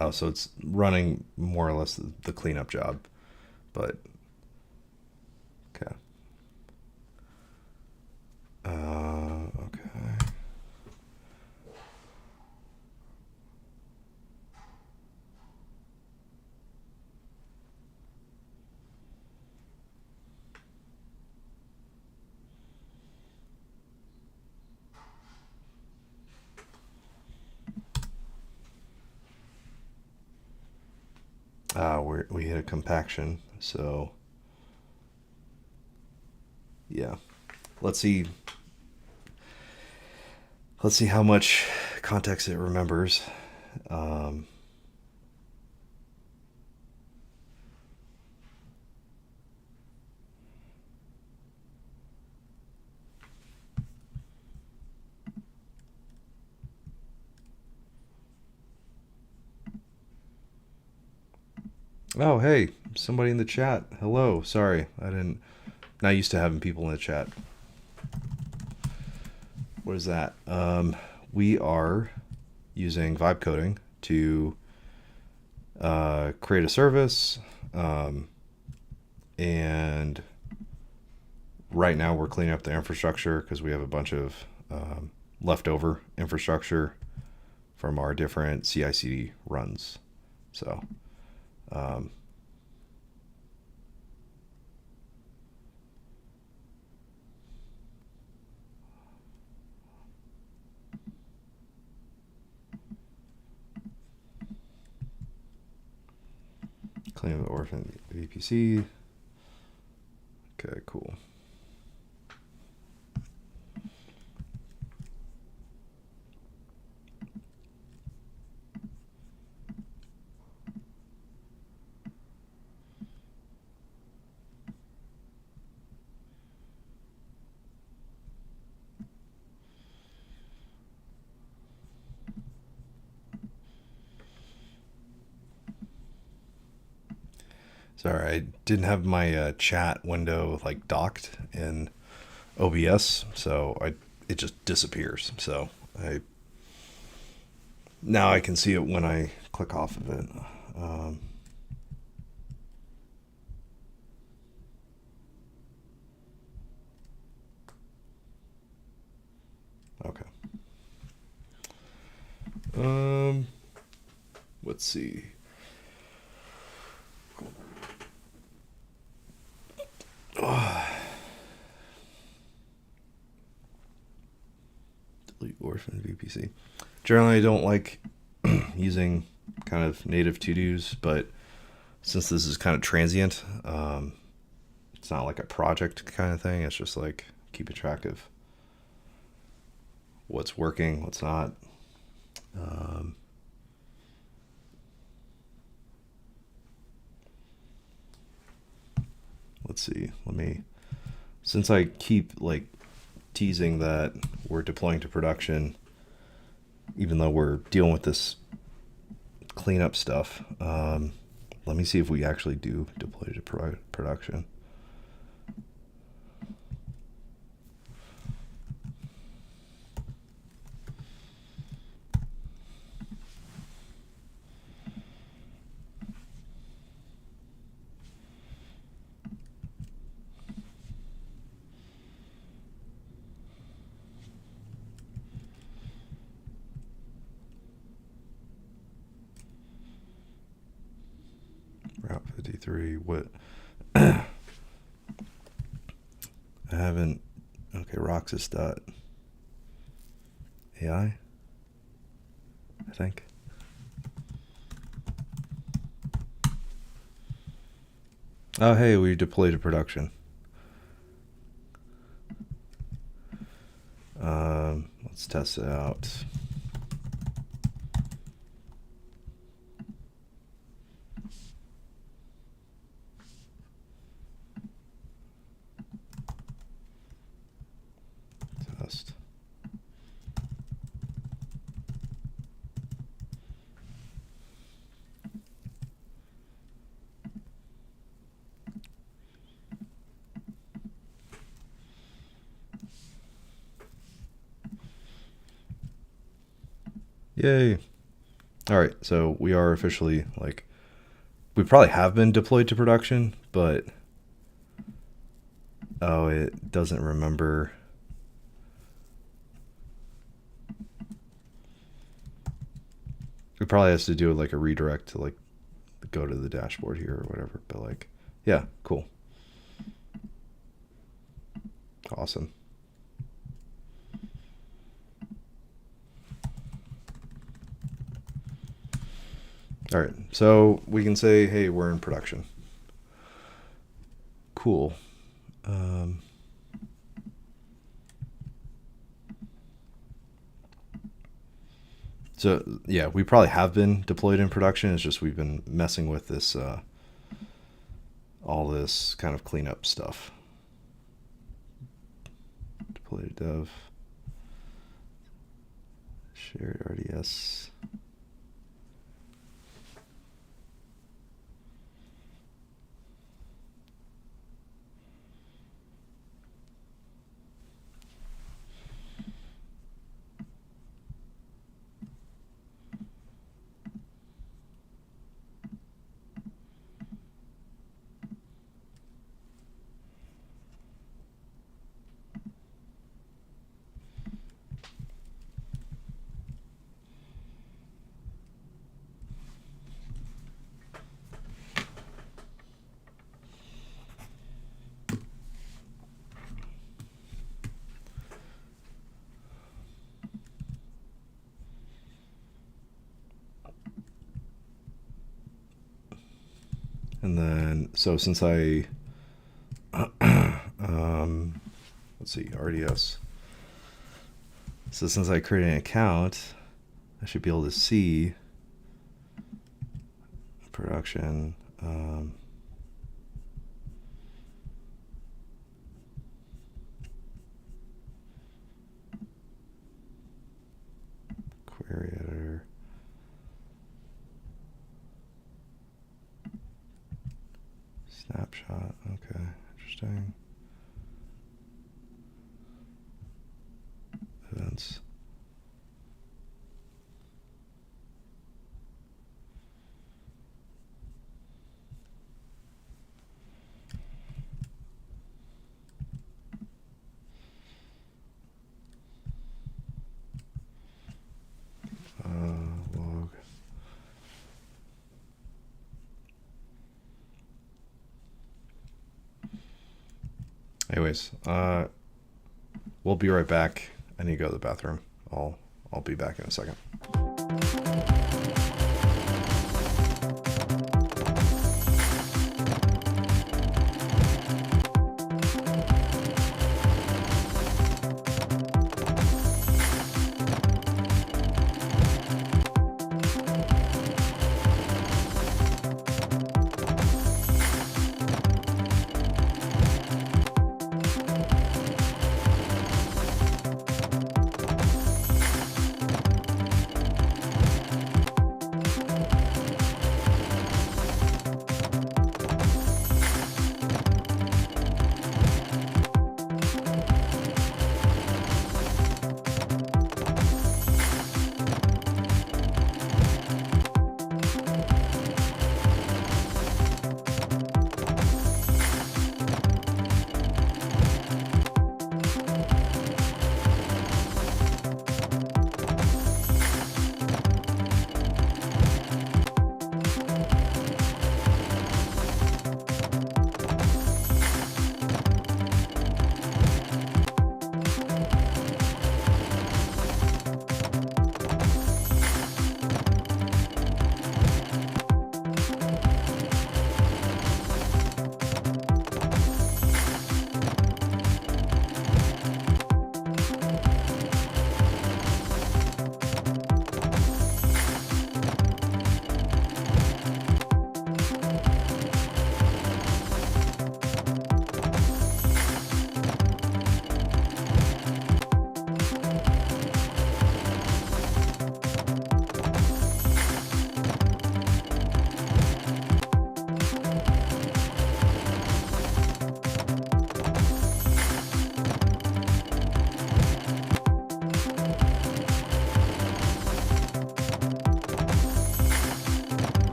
Oh, so it's running more or less the cleanup job, but okay. Okay. We hit a compaction, so yeah. Let's see how much context it remembers. Oh, hey, somebody in the chat. Hello. Sorry, not used to having people in the chat. What is that? We are using vibe coding to create a service, and right now we're cleaning up the infrastructure because we have a bunch of leftover infrastructure from our different CI/CD runs. So clean up the orphan VPC. Okay, cool. Sorry, I didn't have my chat window like docked in OBS, so it just disappears. So now I can see it when I click off of it. Okay. Let's see. Delete orphan VPC. Generally, I don't like using kind of native to-dos, but since this is kind of transient, it's not like a project kind of thing. It's just like keeping track of what's working, what's not. Let's see. Since I keep like teasing that we're deploying to production, even though we're dealing with this cleanup stuff, let me see if we actually do deploy to production. 3. What? I haven't. Okay, Roxas.ai, I think. Oh, hey, we deployed to production. Let's test it out. Test. Yay. All right, so we are officially, like, we probably have been deployed to production, but oh, it doesn't remember. It probably has to do like a redirect to like go to the dashboard here or whatever, but like, yeah, cool. Awesome. All right, so we can say, hey, we're in production. Cool. So yeah, we probably have been deployed in production. It's just we've been messing with this, all this kind of cleanup stuff. Deployed dev. Shared RDS. And then, so since I, let's see, RDS. So since I created an account, I should be able to see production. Query editor. Snapshot, okay, interesting. Events. Log. Anyways, we'll be right back. I need to go to the bathroom. I'll be back in a second.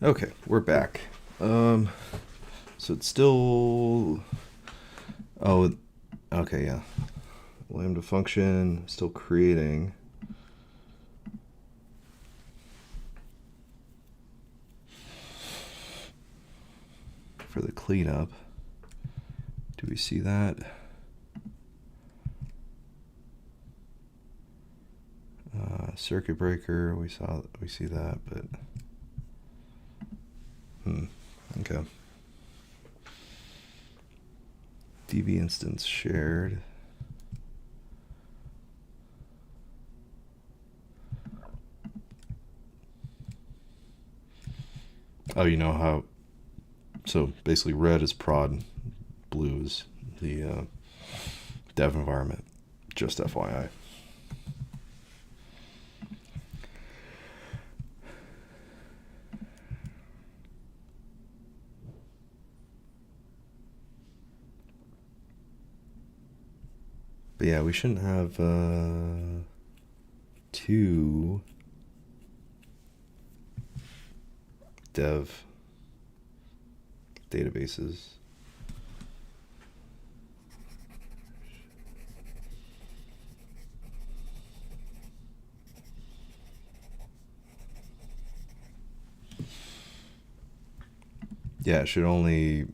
Okay, we're back. So it's still. Oh, okay, yeah. Lambda function still creating. For the cleanup. Do we see that? Circuit breaker, we see that, but okay. DB instance shared. Oh, you know how? So basically, red is prod, blue is the dev environment. Just FYI. But yeah, we shouldn't have two dev databases. Yeah, it should only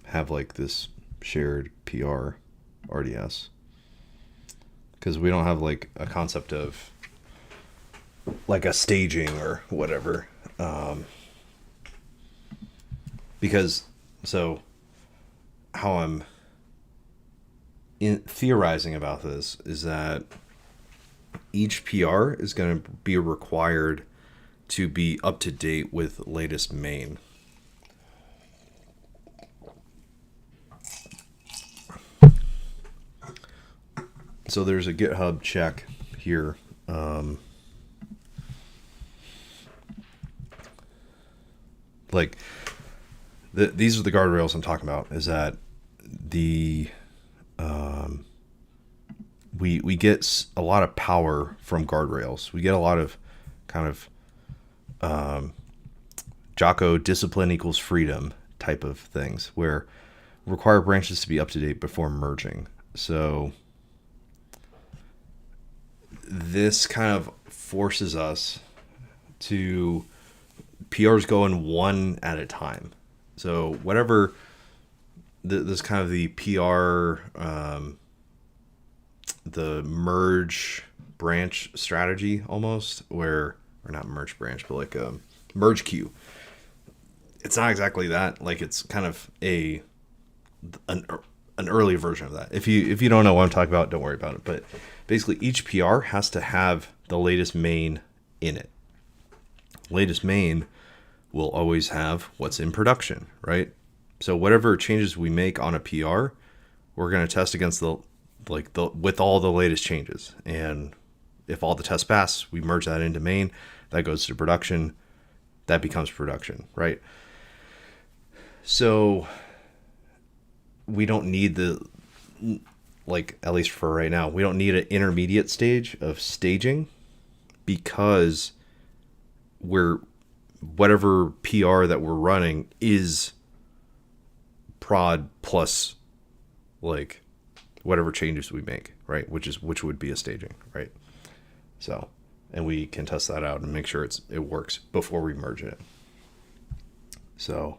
have like this shared PR RDS. Because we don't have like a concept of like a staging or whatever. Because, so how I'm theorizing about this is that each PR is going to be required to be up to date with latest main. So there's a GitHub check here. Like these are the guardrails I'm talking about. Is that the we get a lot of power from guardrails. We get a lot of kind of Jocko discipline equals freedom type of things where require branches to be up to date before merging. So this kind of forces us to PRs go in one at a time. So whatever this kind of the PR, the merge branch strategy almost, or not merge branch, but like a merge queue. It's not exactly that. Like it's kind of an early version of that. If you don't know what I'm talking about, don't worry about it. But basically, each PR has to have the latest main in it. Latest main will always have what's in production, right? So whatever changes we make on a PR, we're going to test against with all the latest changes. And if all the tests pass, we merge that into main. That goes to production. That becomes production, right? So we don't need at least for right now, we don't need an intermediate stage of staging because whatever PR that we're running is prod plus like whatever changes we make, right? Which would be a staging, right? So, and we can test that out and make sure it works before we merge it. So,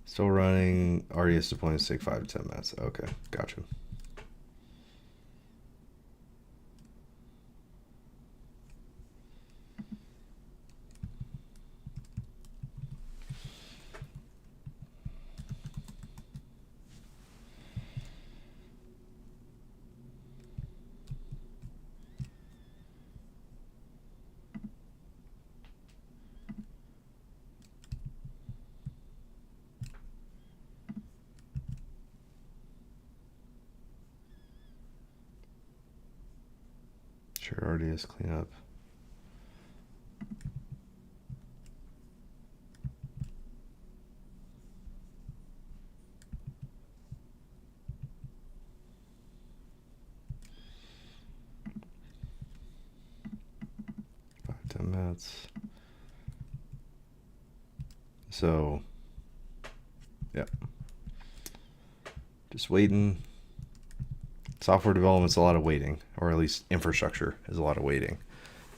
still running RDS deployments take 5 to 10 minutes. Okay, gotcha. Sure, RDS cleanup. 10 minutes. So, yeah. Just waiting. Software development's a lot of waiting, or at least infrastructure is a lot of waiting.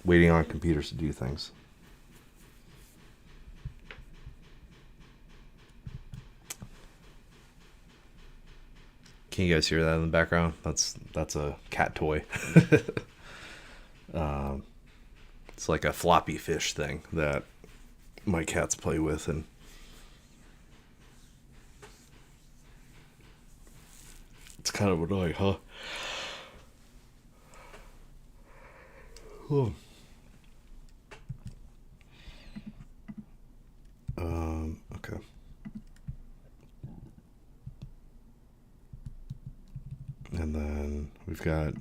Waiting on computers to do things. Can you guys hear that in the background? That's a cat toy. It's like a floppy fish thing that my cats play with, and it's kind of annoying, huh? Oh. Okay. And then we've got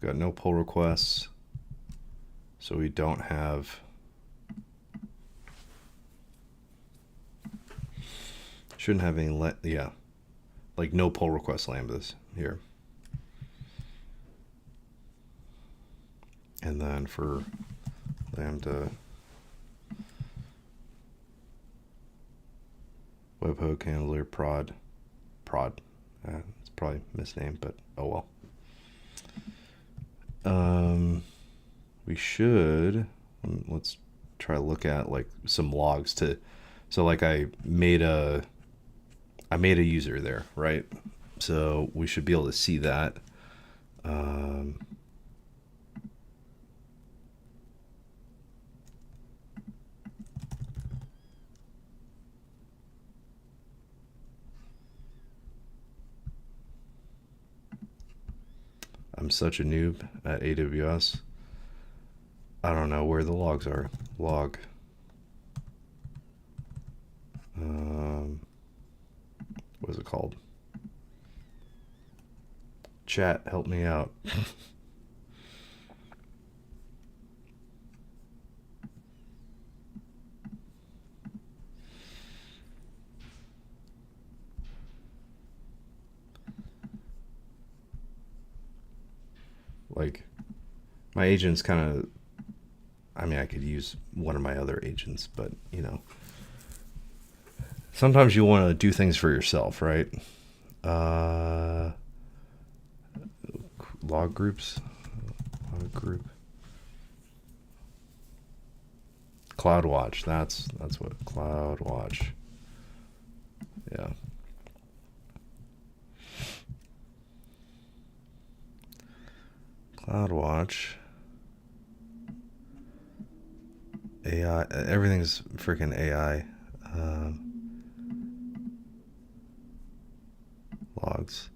no pull requests, so we don't have. Shouldn't have any like no pull request lambdas here. And then for lambda webhook handler prod. It's probably misnamed, but oh well. We should, let's try to look at like some logs to, so like I made a user there, right? So we should be able to see that. I'm such a noob at AWS. I don't know where the logs are. Log. What is it called? Chat, help me out. Like, my agent's kind of, I mean, I could use one of my other agents, but, you know, sometimes you want to do things for yourself, right? Log groups. Log group. CloudWatch. That's what CloudWatch. Yeah. CloudWatch. AI. Everything's freaking AI. Logs.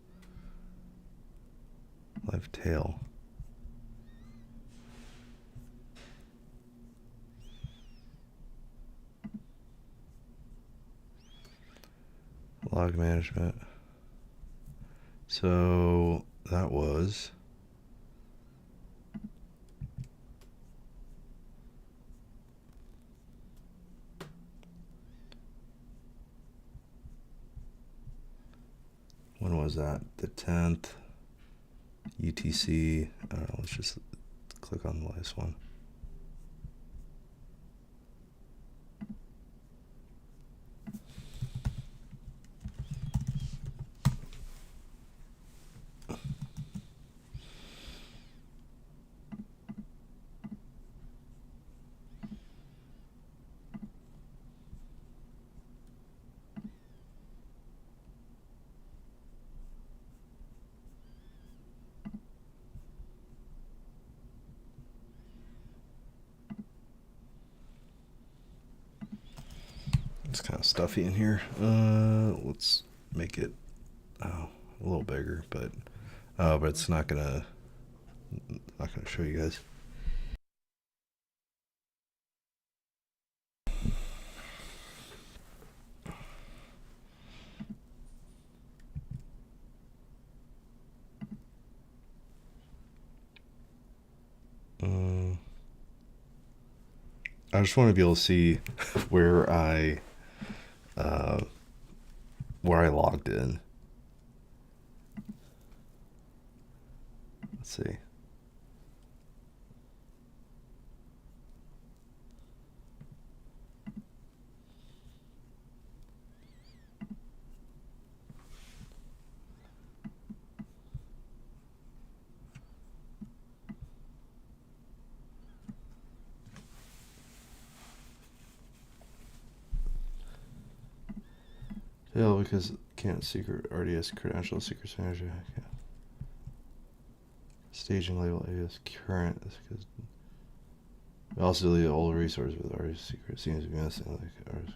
Live tail. Log management. So that was when was that? The 10th. UTC. I don't know. Let's just click on the last one. It's kind of stuffy in here. Let's make it a little bigger, but it's not gonna show you guys. I just want to be able to see where I logged in. Let's see. Fail because can't secret RDS credential secrets manager. Okay. Staging label AS current. Because also the old resource with RDS secret seems to be missing. Like RDS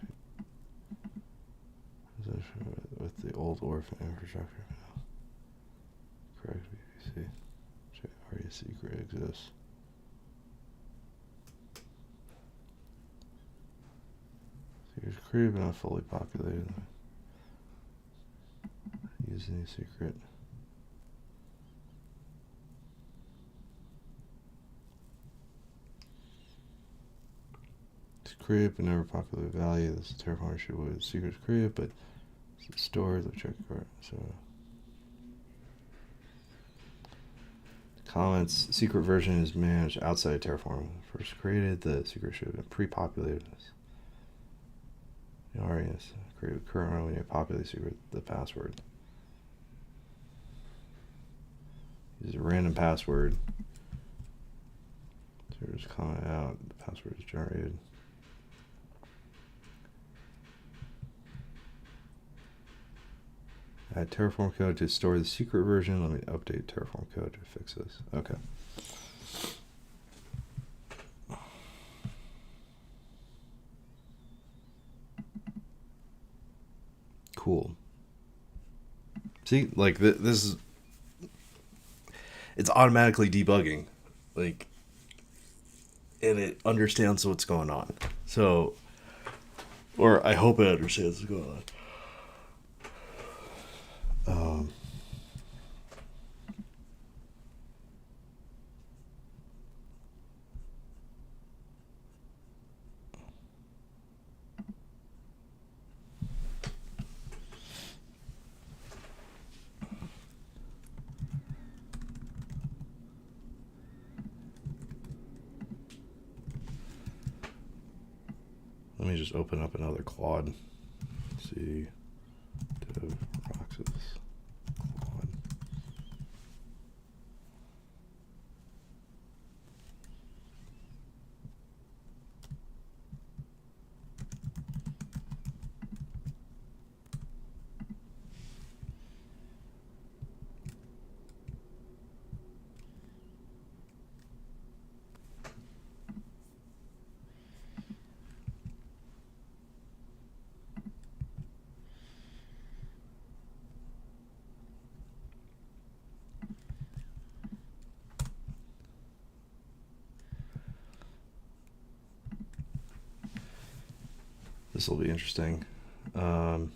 with the old orphan infrastructure. Correct BBC. RDS secret exists. Secret's created but not fully populated. Use any secret. It's created but never populated value. This is Terraform issue where the secret's created but it's stored. The check card. So comments secret version is managed outside Terraform. First created, the secret should have been pre-populated. The RES created current when you populate secret the password. Use a random password. So just comment out, the password is generated. Add Terraform code to store the secret version. Let me update Terraform code to fix this. Okay. Cool. See, like this is, it's automatically debugging, like, and it understands what's going on. So, or I hope it understands what's going on. Let me just open up another Claude. Let's see, DevOps Claude. This will be interesting. Monitoring.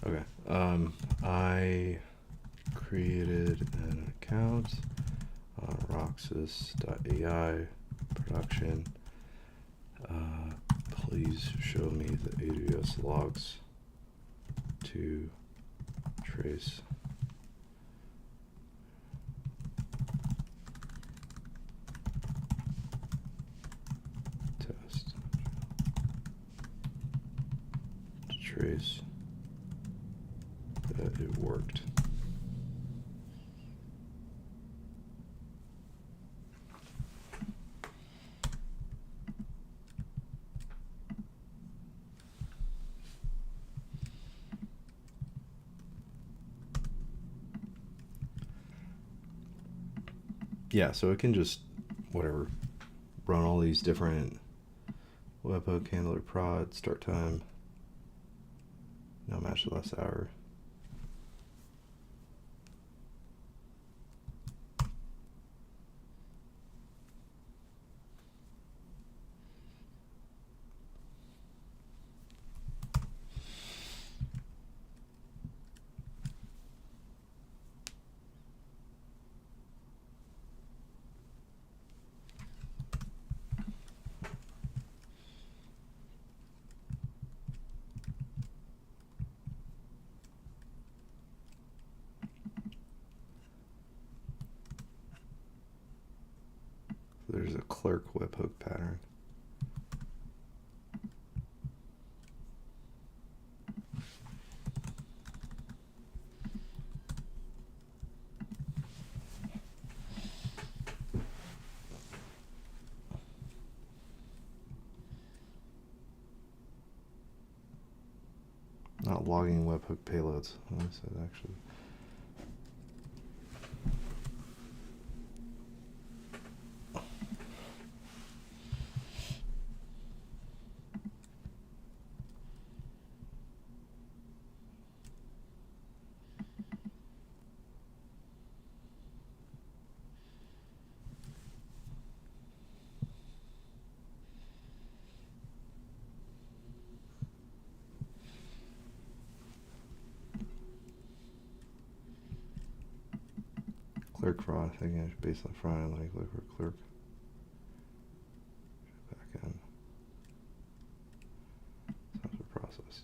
Okay. I created an account on roxas.ai production. Please show me the AWS logs to trace. Test. To trace that it worked. Yeah, so it can just, whatever, run all these different webhook handler prod, start time, no match the last hour. there's a clerk webhook pattern. Not logging webhook payloads. What is that actually? Clerk fraud. I think it's based on fraud like look for clerk. Back end. Sounds are processed.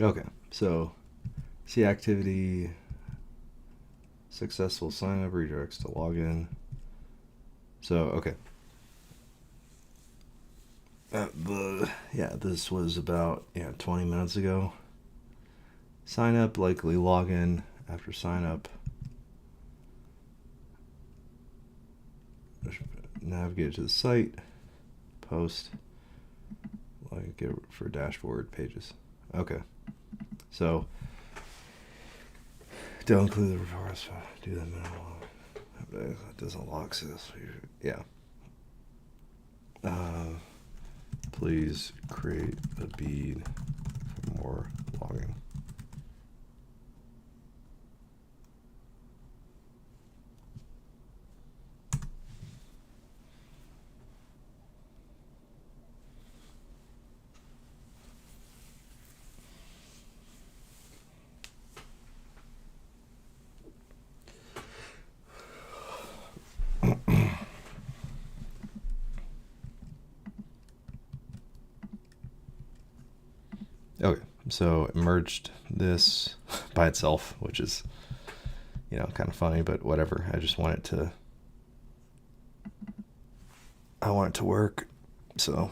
Okay, so see activity, successful sign up, redirects to login. So, okay. This was about 20 minutes ago. Sign up, likely login. After sign up, navigate to the site, post, like it for dashboard pages. Okay. So, don't include the reverse. Do that minimal. It doesn't lock this. Yeah. Please create a bead for more logging. Okay, so it merged this by itself, which is, kind of funny, but whatever. I just want it to work, so.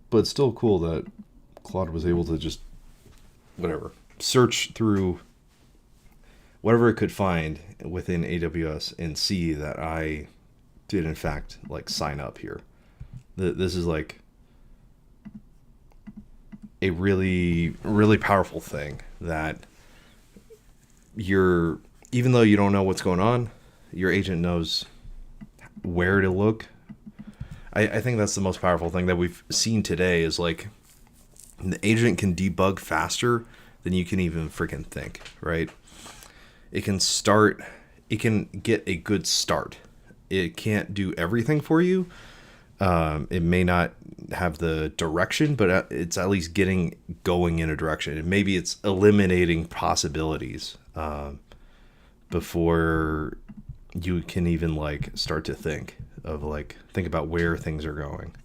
But it's still cool that Claude was able to just, search through whatever it could find within AWS and see that I did, in fact, sign up here. This is a really, really powerful thing that even though you don't know what's going on, your agent knows where to look. I think that's the most powerful thing that we've seen today is the agent can debug faster than you can even freaking think, right? It can get a good start. It can't do everything for you. It may not have the direction, but it's at least going in a direction. And maybe it's eliminating possibilities before you can even start to think about where things are going.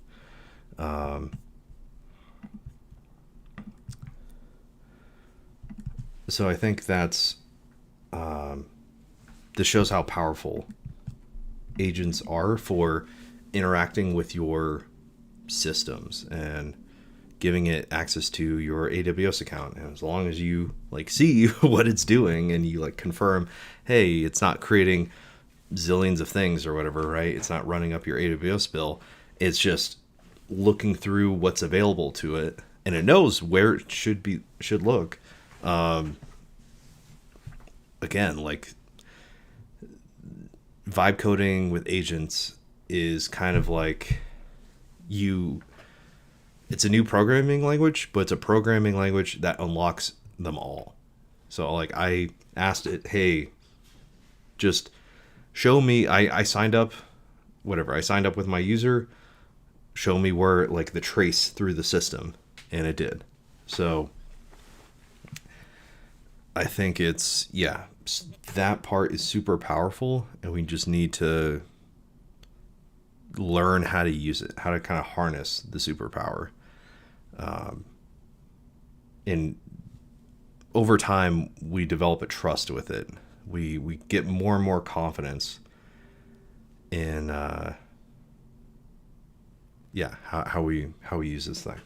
So I think this shows how powerful agents are for interacting with your systems and giving it access to your AWS account. And as long as you like see what it's doing and you like confirm, hey, it's not creating zillions of things or whatever, right? It's not running up your AWS bill. It's just looking through what's available to it, and it knows where it should look. Again, like vibe coding with agents is kind of like it's a new programming language, but it's a programming language that unlocks them all. So like I asked it, hey, just show me, I signed up, whatever, I signed up with my user, show me where like the trace through the system, and it did. So I think it's, yeah, that part is super powerful, and we just need to learn how to use it, how to kind of harness the superpower. And over time, we develop a trust with it. We get more and more confidence in how we use this thing.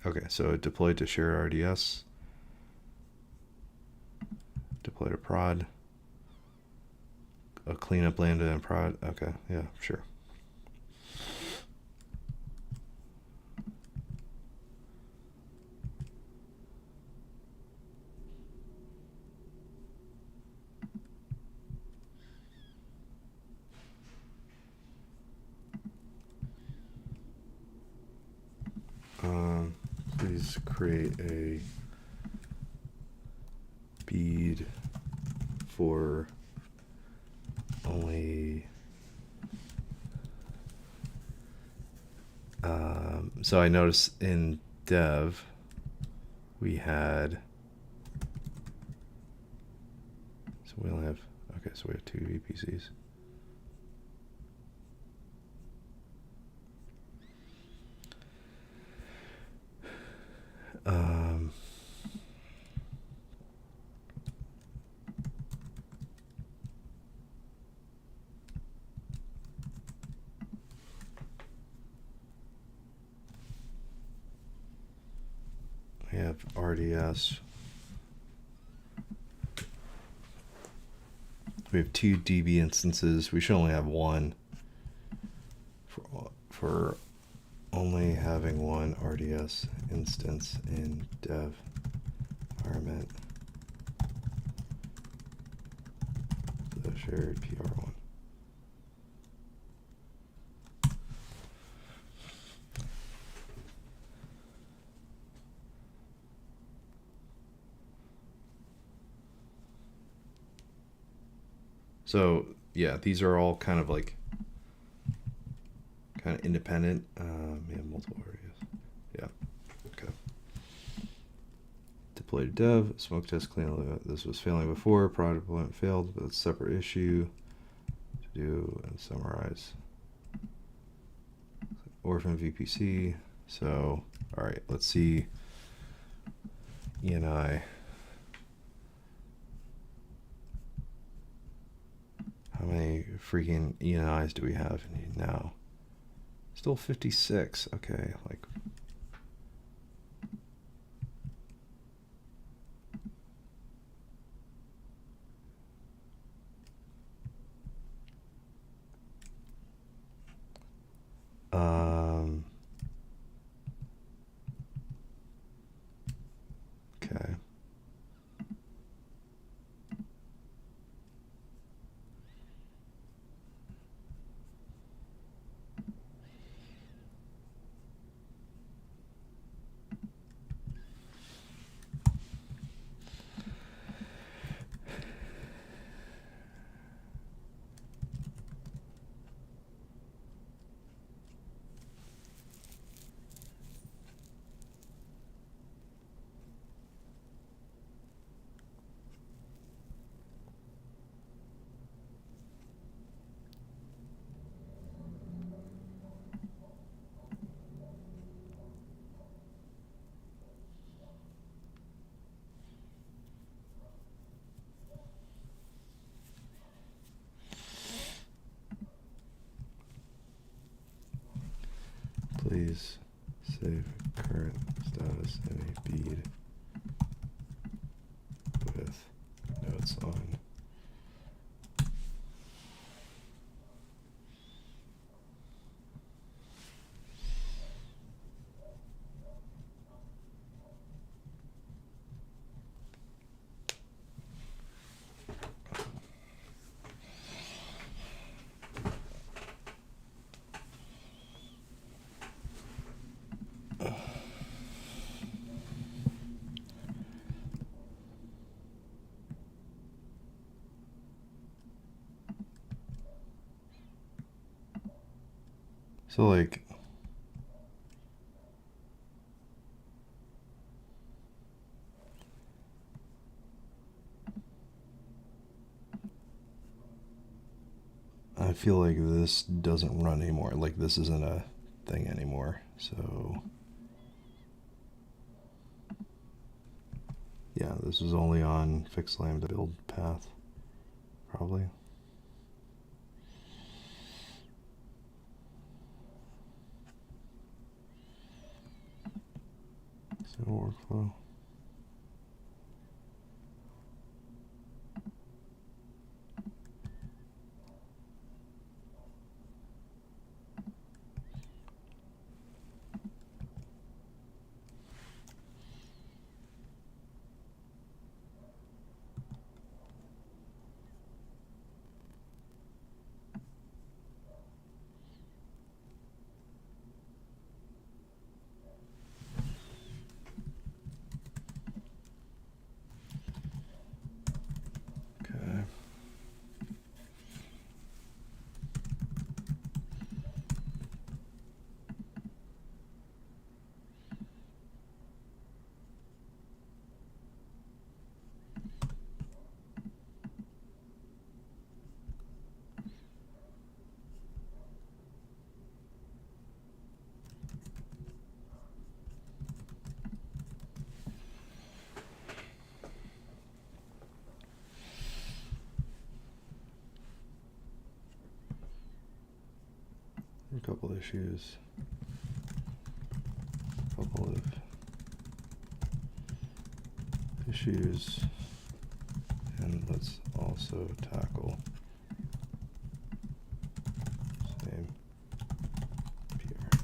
Okay, so it deployed to shared RDS, deploy to prod, a cleanup lambda and prod. Okay, yeah, sure. Please create a bead for only so I noticed in dev we had, so we only have, okay, so we have 2 VPCs. We have RDS. We have 2 DB instances. We should only have 1 for only having 1 RDS instance in dev environment. The shared PR1. So yeah, these are all kind of like independent. We have multiple areas. Yeah. Okay. Deploy to dev, smoke test, clean. This was failing before. Product deployment failed, but it's a separate issue to do and summarize. Orphan VPC. So, all right, let's see. ENI. How many freaking ENIs do we have now? Still 56. Okay, like. Okay. Please save current status in a bead with notes on. So like, I feel like this doesn't run anymore. Like this isn't a thing anymore. So yeah, this is only on fixed lambda build path, probably. So workflow. Okay. A couple issues. A couple of issues. And let's also tackle same PR.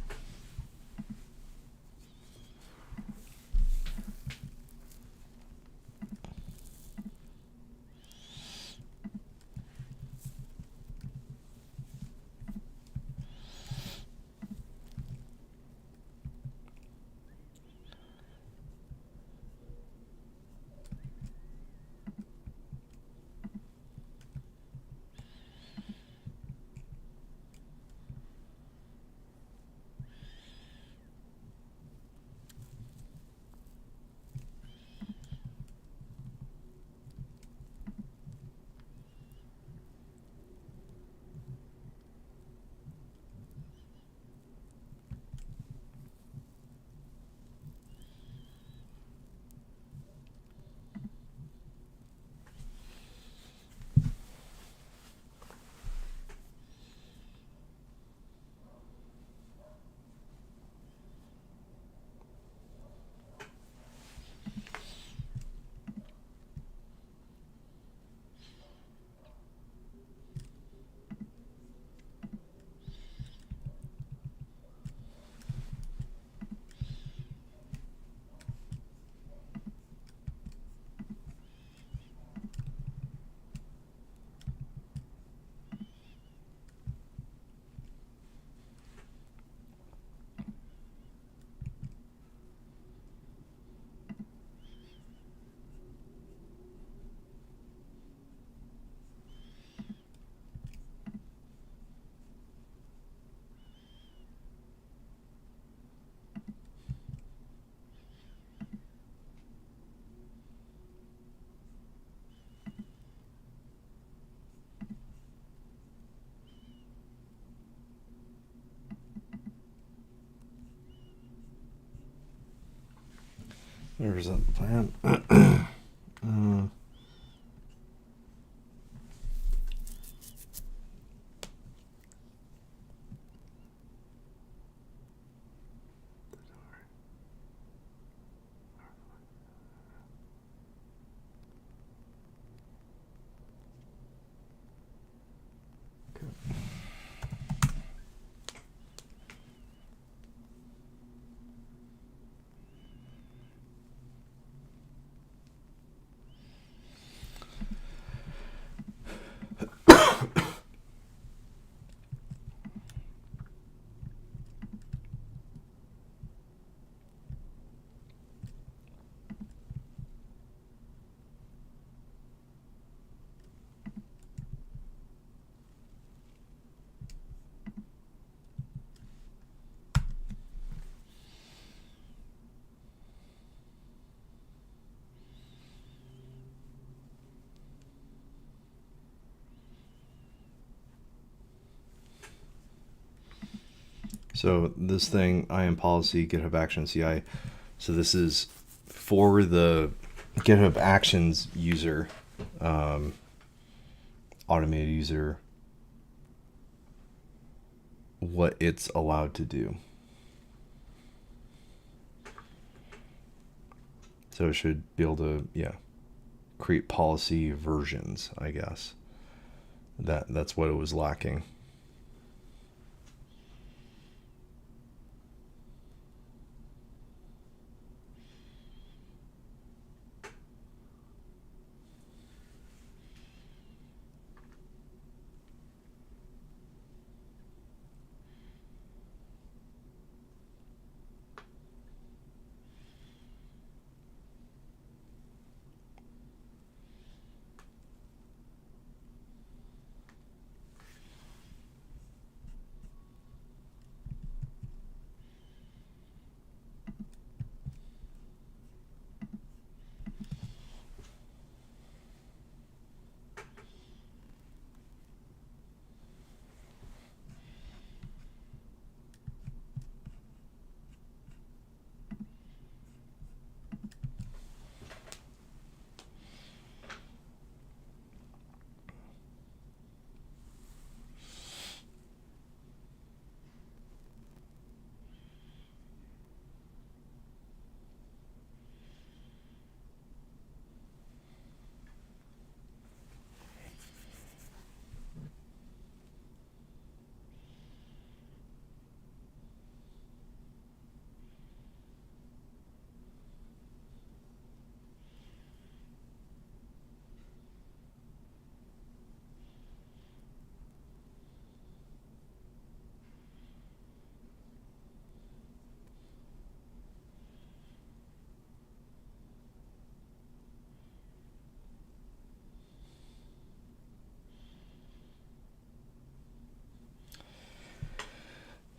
There's that plan. So this thing, IAM policy, GitHub Actions CI. So this is for the GitHub Actions user, automated user, what it's allowed to do. So it should be able to, create policy versions, I guess. That's what it was lacking.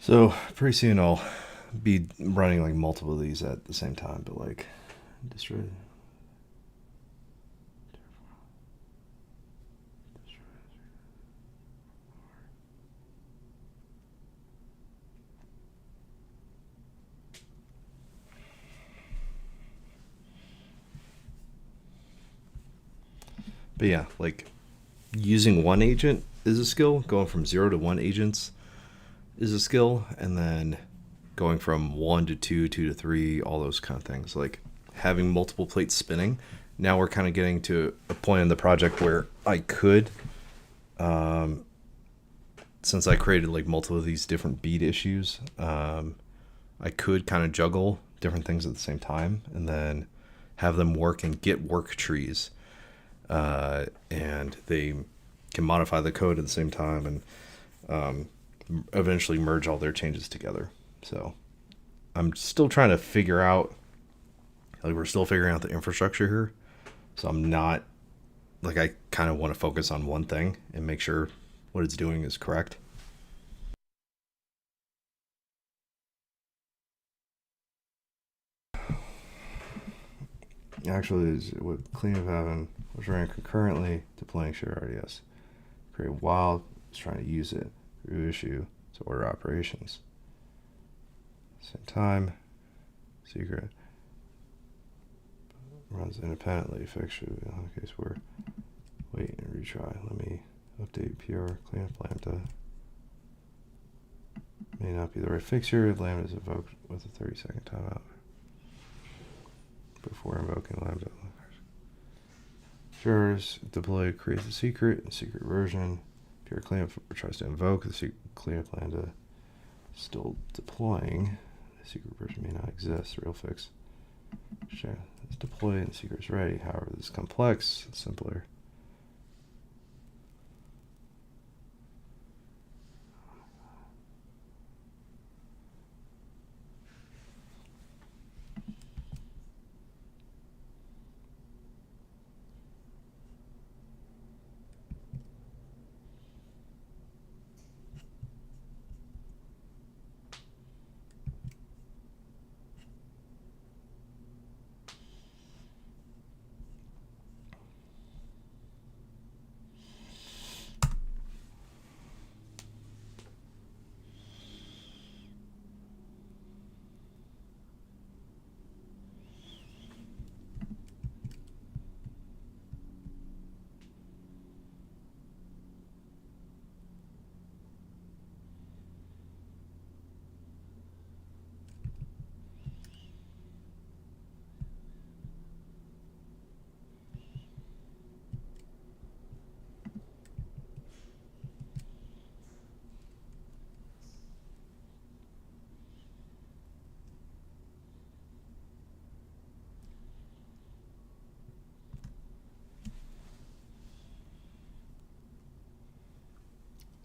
So pretty soon I'll be running like multiple of these at the same time, but like destroy. But yeah, like using one agent is a skill. Going from 0 to 1 agents is a skill, and then going from 1 to 2, 2 to 3, all those kind of things. Like having multiple plates spinning. Now we're kind of getting to a point in the project where I could, since I created like multiple of these different beat issues, I could kind of juggle different things at the same time and then have them work and get work trees. And they can modify the code at the same time and eventually merge all their changes together. So I'm still trying to figure out, like we're still figuring out the infrastructure here. So I'm not, like I kind of want to focus on one thing and make sure what it's doing is correct. Actually, is what cleanup happened was running concurrently deploying share RDS. Create while it's trying to use it. Root issue to order operations. Same time, secret runs independently. Fixture in the case where wait and retry. Let me update PR cleanup lambda. May not be the right fixture. Lambda is invoked with a 30-second timeout before invoking lambda. Jars deploy creates a secret version. PR cleanup tries to invoke the secret cleanup lambda. Still deploying. The secret version may not exist. Real fix. Sure. It's deployed and the secret is ready. However, this is complex. It's simpler.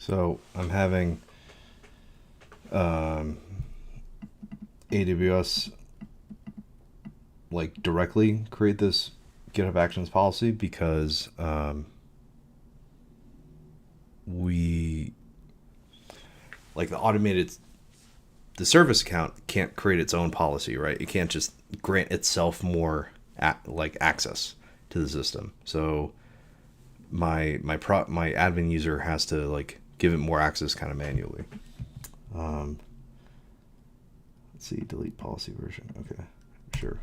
So I'm having AWS like directly create this GitHub Actions policy because we like the service account can't create its own policy, right? It can't just grant itself more access to the system. So my admin user has to like give it more access kind of manually. Let's see, delete policy version. Okay, sure.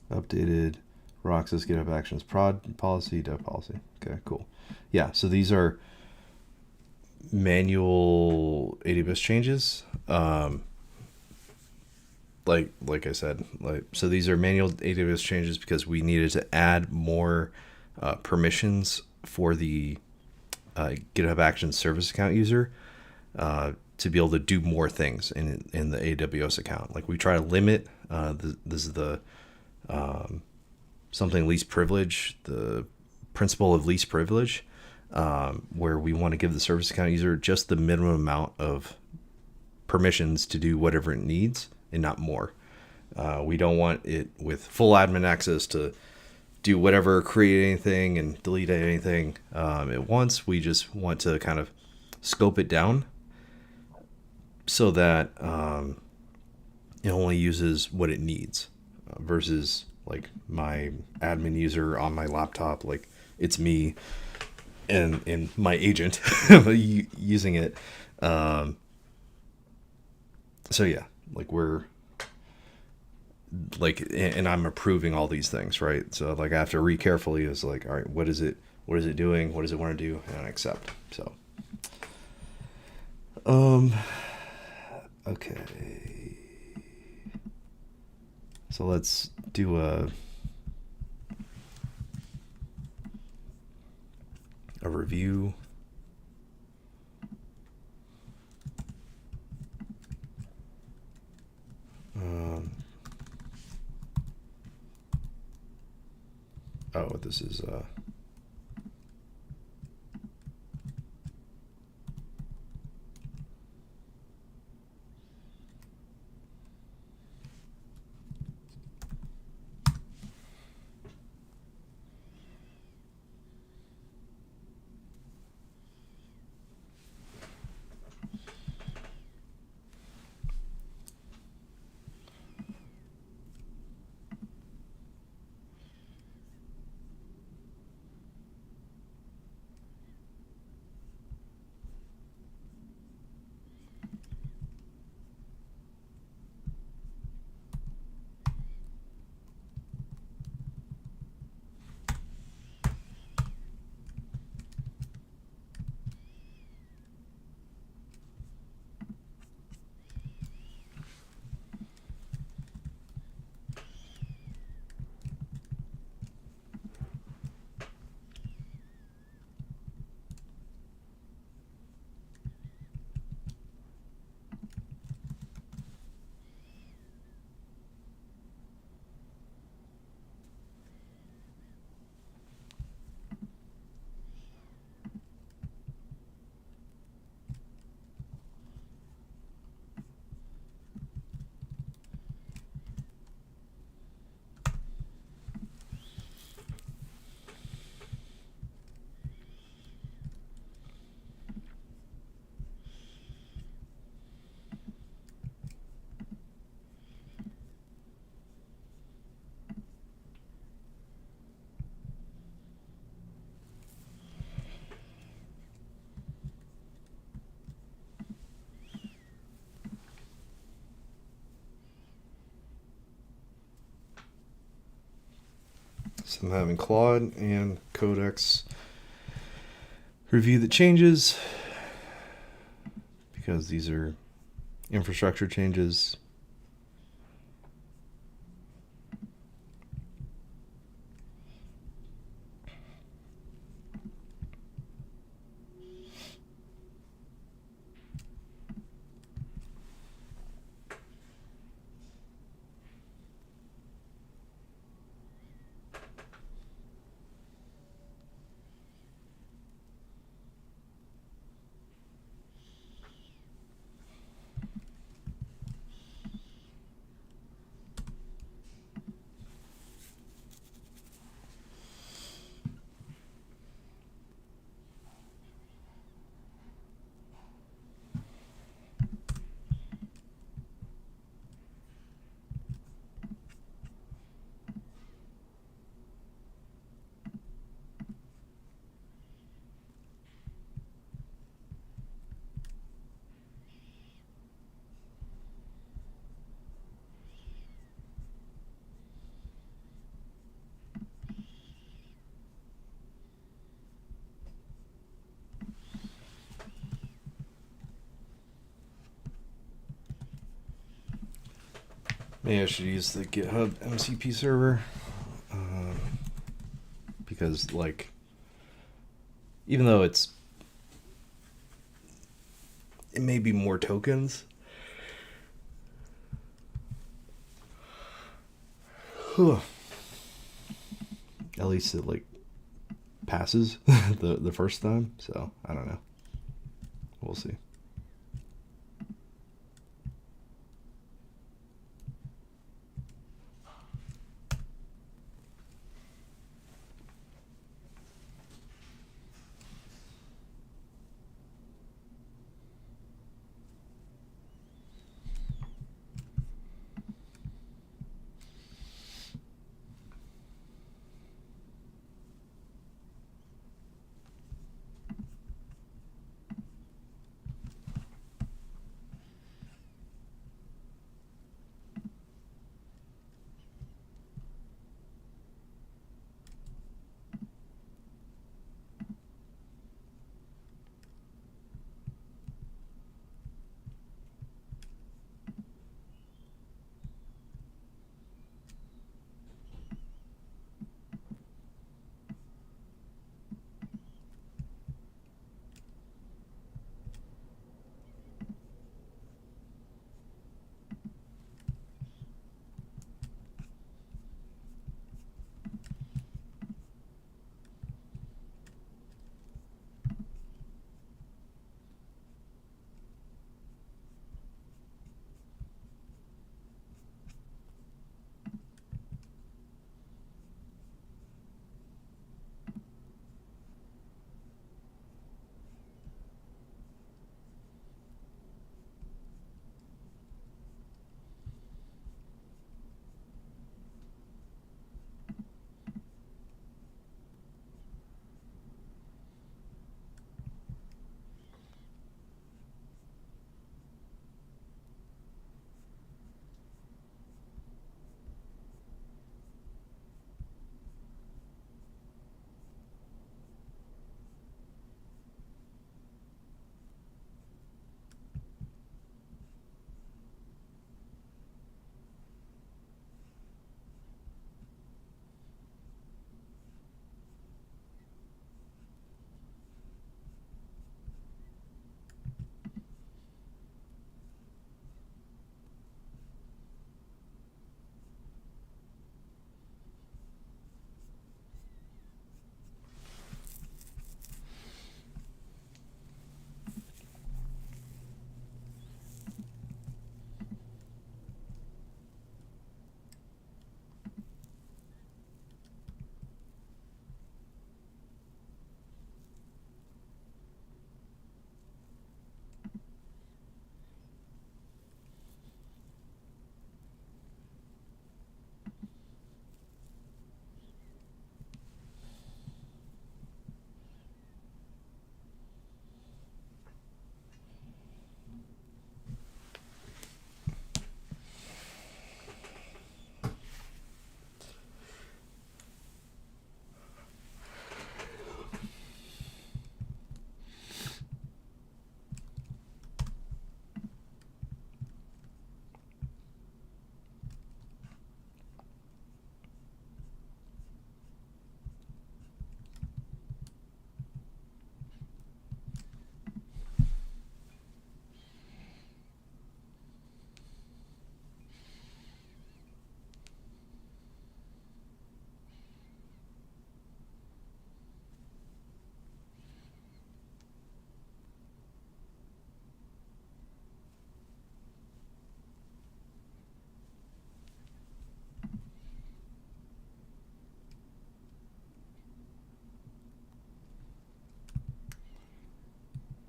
Updated Roxas GitHub Actions prod policy, dev policy. Okay, cool. Yeah, so these are manual AWS changes. Like I said, so these are manual AWS changes because we needed to add more permissions for the GitHub Actions service account user to be able to do more things in the AWS account. Like we try to limit. This is the something least privilege, the principle of least privilege, where we want to give the service account user just the minimum amount of permissions to do whatever it needs and not more. We don't want it with full admin access to do whatever, create anything and delete anything at once. We just want to kind of scope it down so that it only uses what it needs versus like my admin user on my laptop, like it's me and my agent using it. So yeah, like we're like, and I'm approving all these things, right? So like I have to read carefully. Is like, all right, what is it doing? What does it want to do? And I accept. So, okay. So let's do a review. Oh, this is So I'm having Claude and Codex review the changes because these are infrastructure changes. Maybe I should use the GitHub MCP server because, like, even though it may be more tokens, at least it like passes the first time. So I don't know. We'll see.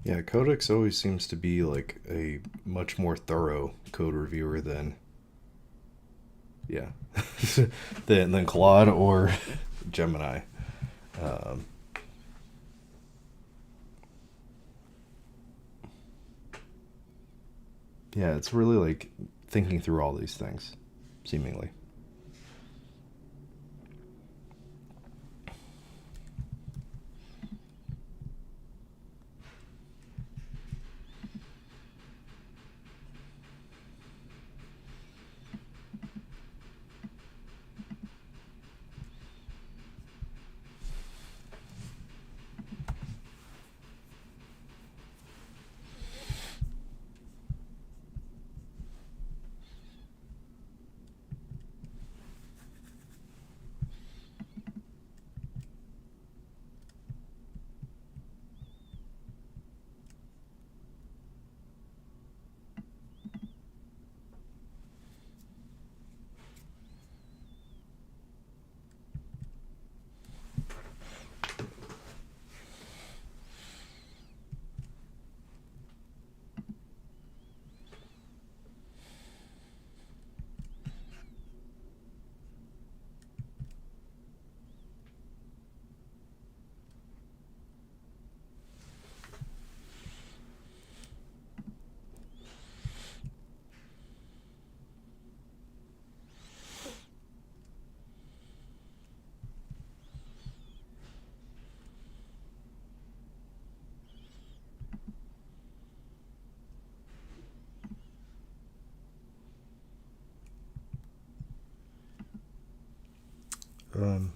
Yeah, Codex always seems to be like a much more thorough code reviewer than yeah than Claude or Gemini. Um, yeah, it's really like thinking through all these things, seemingly. Um,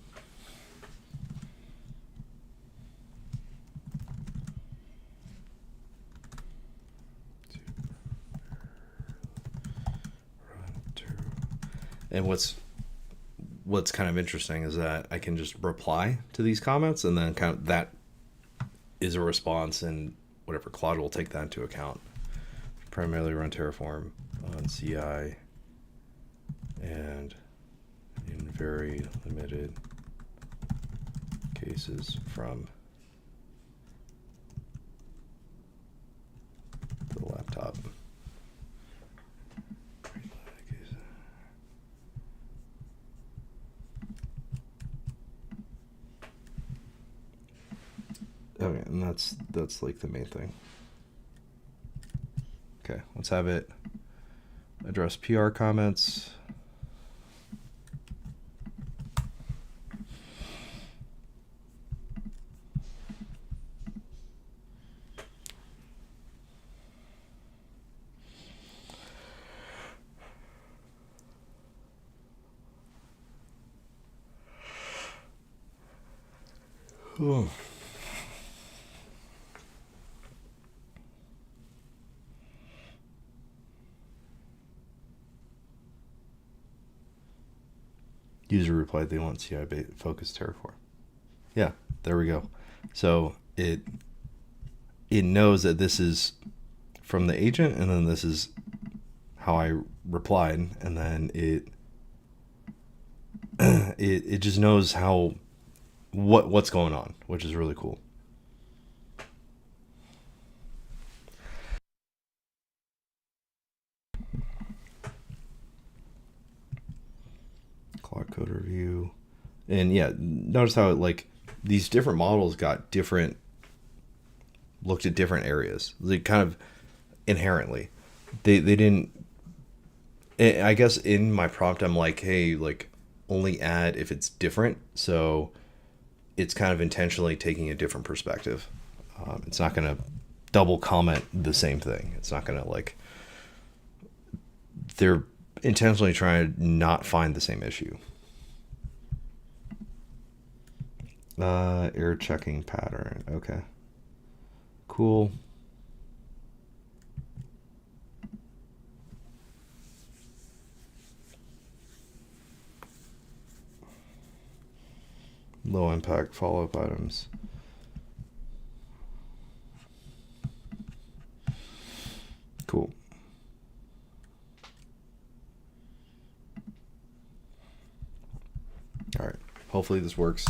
and what's kind of interesting is that I can just reply to these comments, and then kind of that is a response, and whatever Claude will take that into account. Primarily run Terraform on CI, and in very limited cases from the laptop. Okay, and that's like the main thing. Okay, let's have it address PR comments. Oh. User replied they want CI focused Terraform. Yeah, there we go. So it knows that this is from the agent, and then this is how I replied, and then it it just knows how what's going on, which is really cool. Cloud code review, and yeah, notice how like these different models got different, looked at different areas. They kind of inherently, they didn't. I guess in my prompt, I'm like, hey, like only add if it's different. So it's kind of intentionally taking a different perspective. It's not going to double comment the same thing. It's not going to like, they're intentionally trying to not find the same issue. Error checking pattern. Okay. Cool. Low impact follow-up items. Cool. All right. Hopefully this works.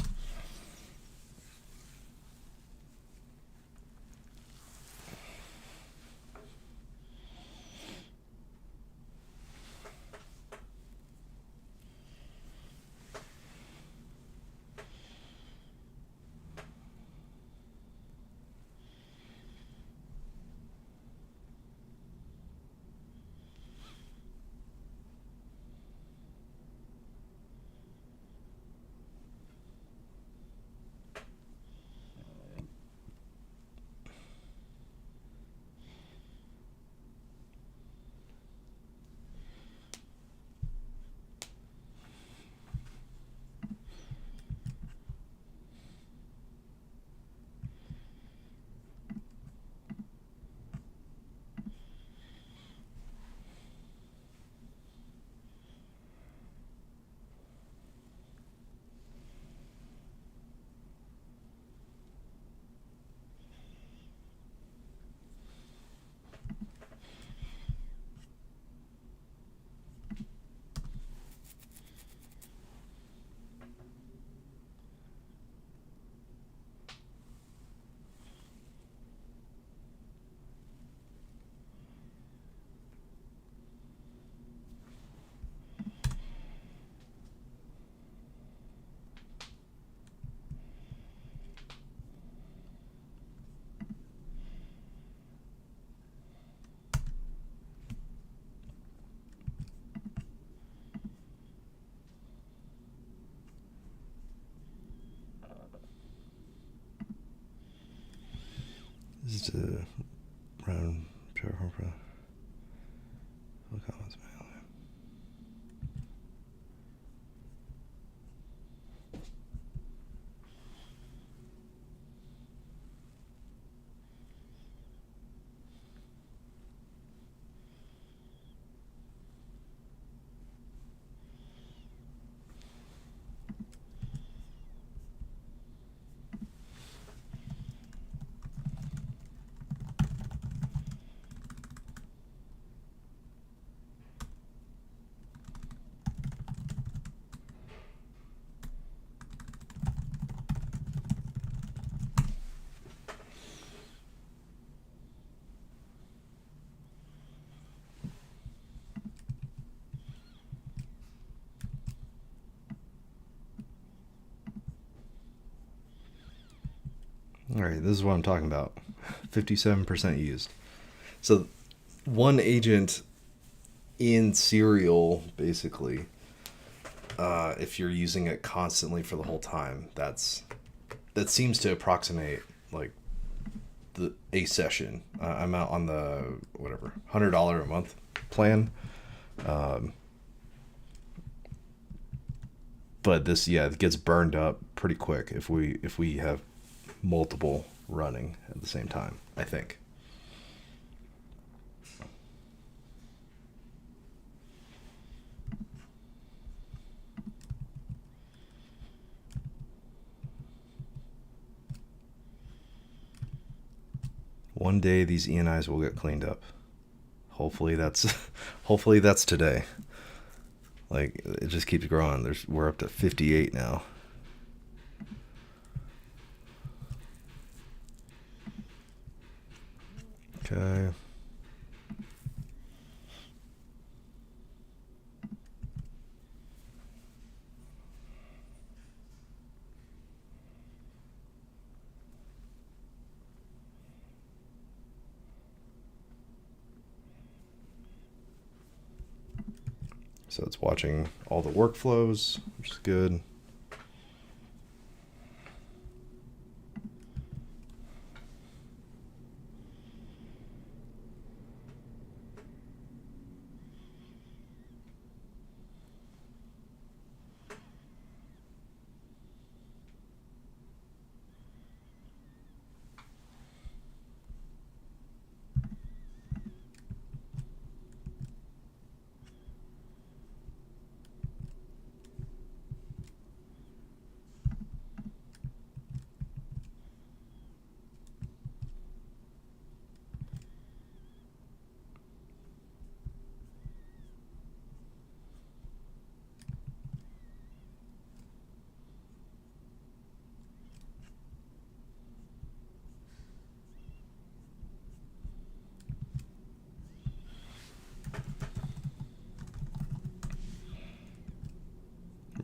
All right, this is what I'm talking about. 57% used. So one agent in serial, basically, if you're using it constantly for the whole time, that seems to approximate like a session. I'm out on the whatever $100 a month plan, but this it gets burned up pretty quick if we have multiple running at the same time, I think. One day these ENIs will get cleaned up. Hopefully that's hopefully that's today. Like it just keeps growing. We're up to 58 now. Okay. So it's watching all the workflows, which is good.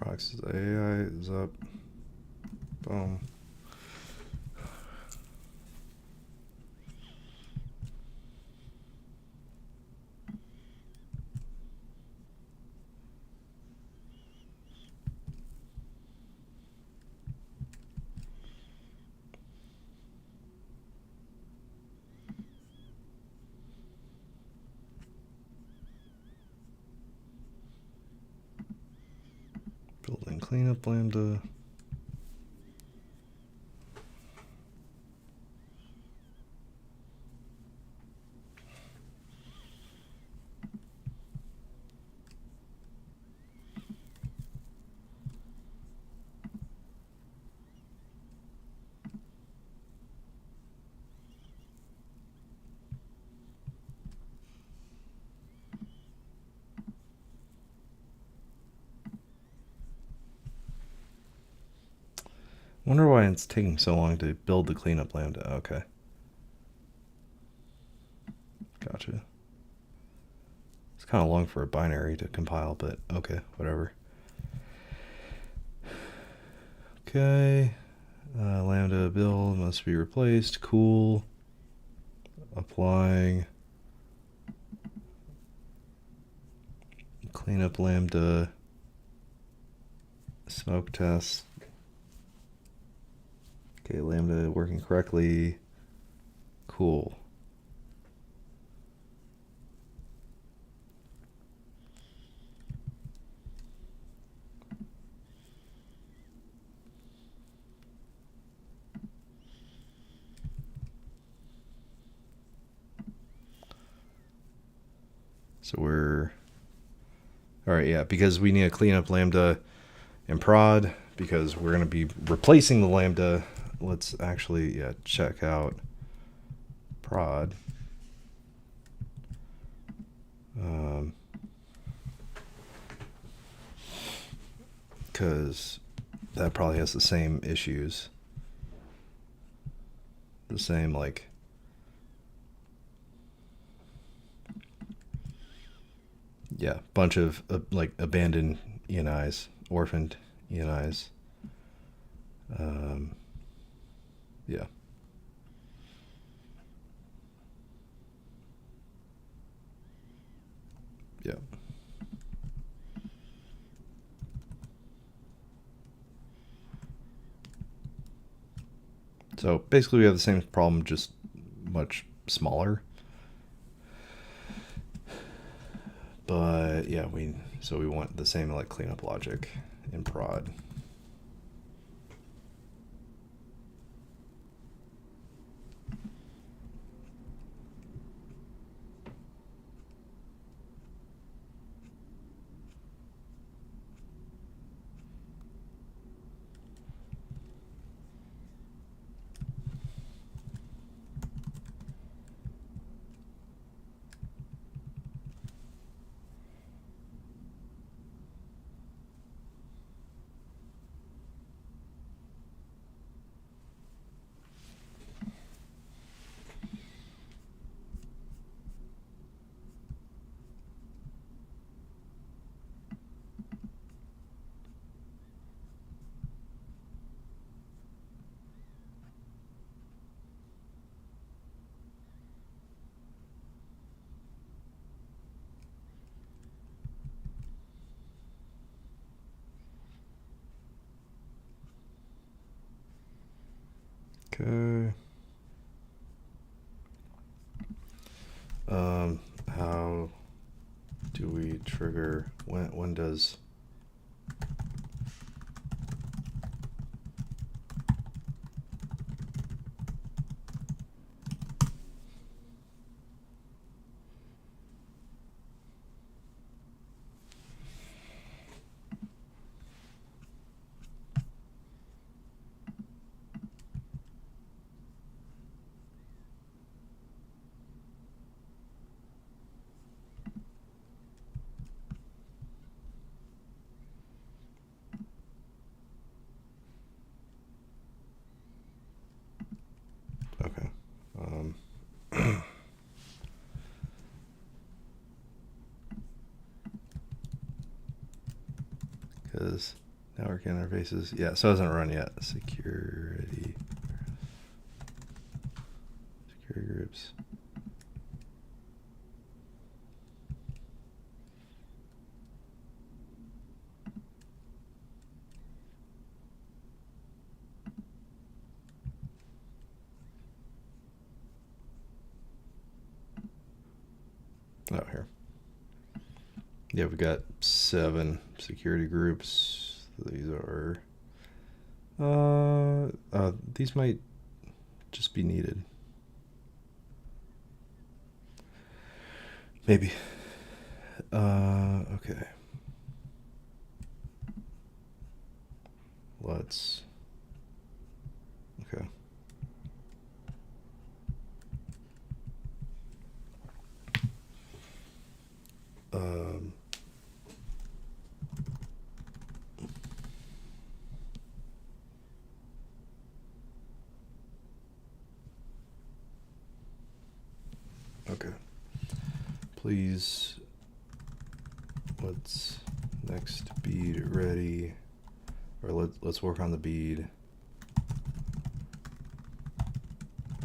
Rox's AI is up. Boom. Building cleanup lambda. Wonder why it's taking so long to build the cleanup lambda. Okay. Gotcha. It's kind of long for a binary to compile, but okay, whatever. Okay. Lambda build must be replaced. Cool. Applying. Cleanup lambda. Smoke test. Okay, lambda working correctly. Cool. So we're all right, yeah, because we need a cleanup lambda in prod because we're going to be replacing the lambda. Let's actually check out prod. Because that probably has the same issues. The same bunch of like abandoned ENIs, orphaned ENIs. Yeah. Yeah. So basically we have the same problem, just much smaller. But yeah, we want the same like cleanup logic in prod. Okay. How do we trigger when does okay. Because network interfaces, yeah, so it hasn't run yet. Security groups. Oh, here. Yeah, we've got 7 security groups. These are these might just be needed. Maybe. Okay. Let's. Okay. Um. Okay. Please. Let's next bead ready, or let's work on the bead.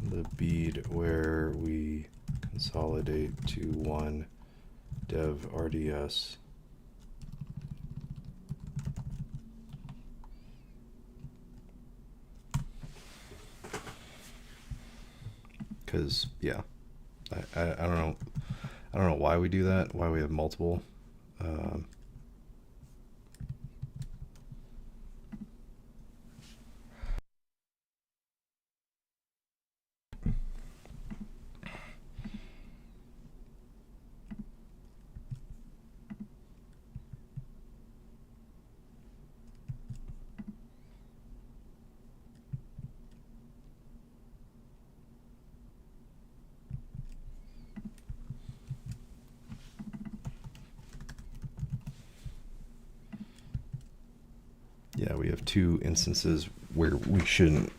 The bead where we consolidate to one dev RDS. Because yeah, I don't know why we do that. Why we have multiple. Yeah, we have 2 instances where we shouldn't.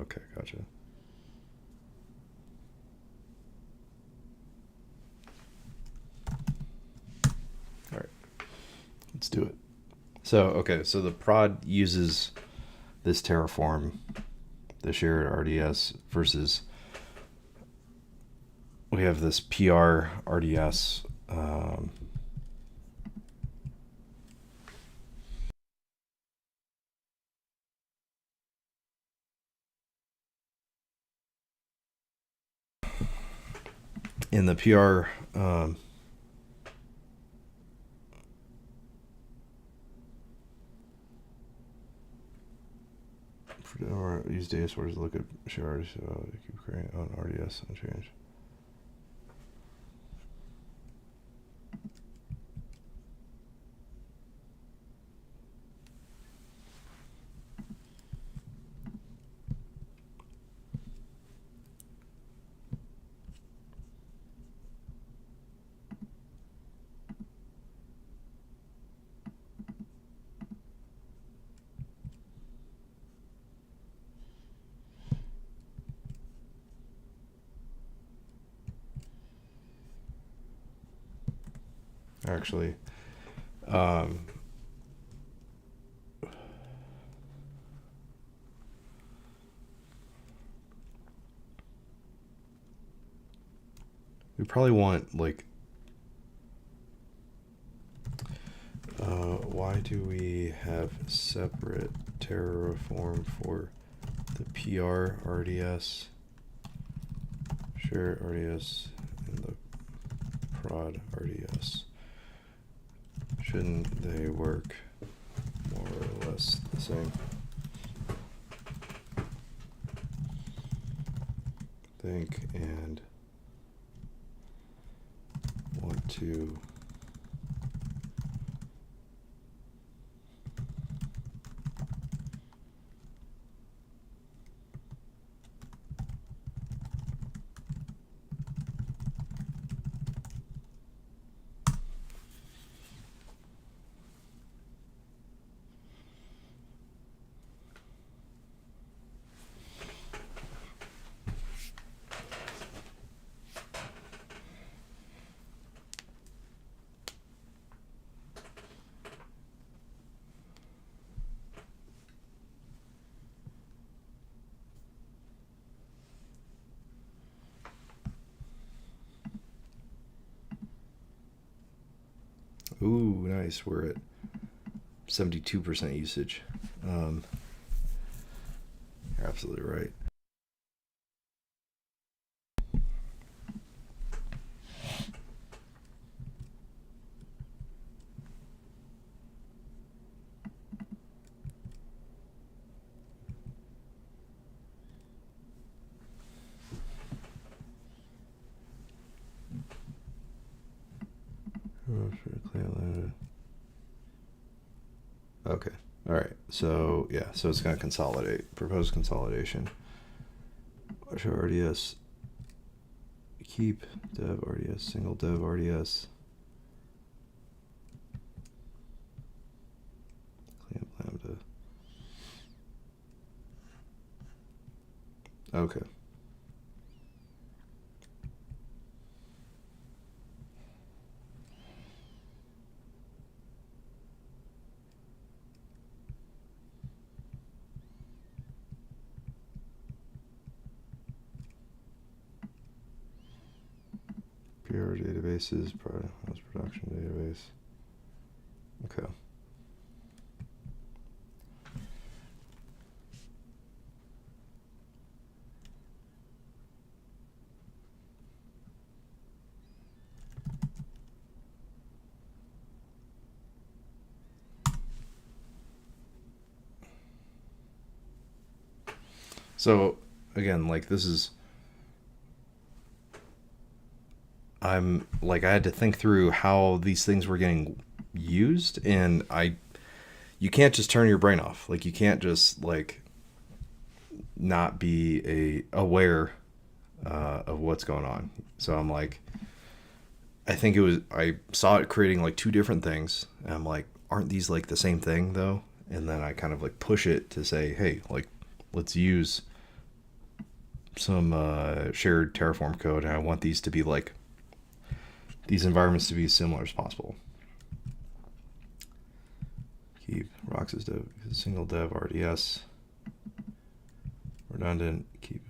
Okay, gotcha. All right, let's do it. So, okay, so the prod uses this Terraform, the shared RDS, versus we have this PR RDS. In the PR use data sources to look at shared RDS, keep creating on RDS unchanged. Actually, we probably want like why do we have separate Terraform for the PR RDS, share RDS, and the prod RDS? Shouldn't they work more or less the same? Think and want to ooh, nice. We're at 72% usage. You're absolutely right. Okay. All right. So yeah. So it's going to consolidate. Propose consolidation. Show RDS. Keep dev RDS. Single dev RDS. Clamp lambda. Okay. PR databases, production database. Okay. So again, like this is, I'm like, I had to think through how these things were getting used, and you can't just turn your brain off. Like you can't just like not be aware of what's going on. So I'm like, I saw it creating like two different things, and I'm like, aren't these like the same thing though? And then I kind of like push it to say, hey, like let's use shared Terraform code, and I want these to be like these environments to be as similar as possible. Keep rocks as dev, single dev RDS. Redundant, keep.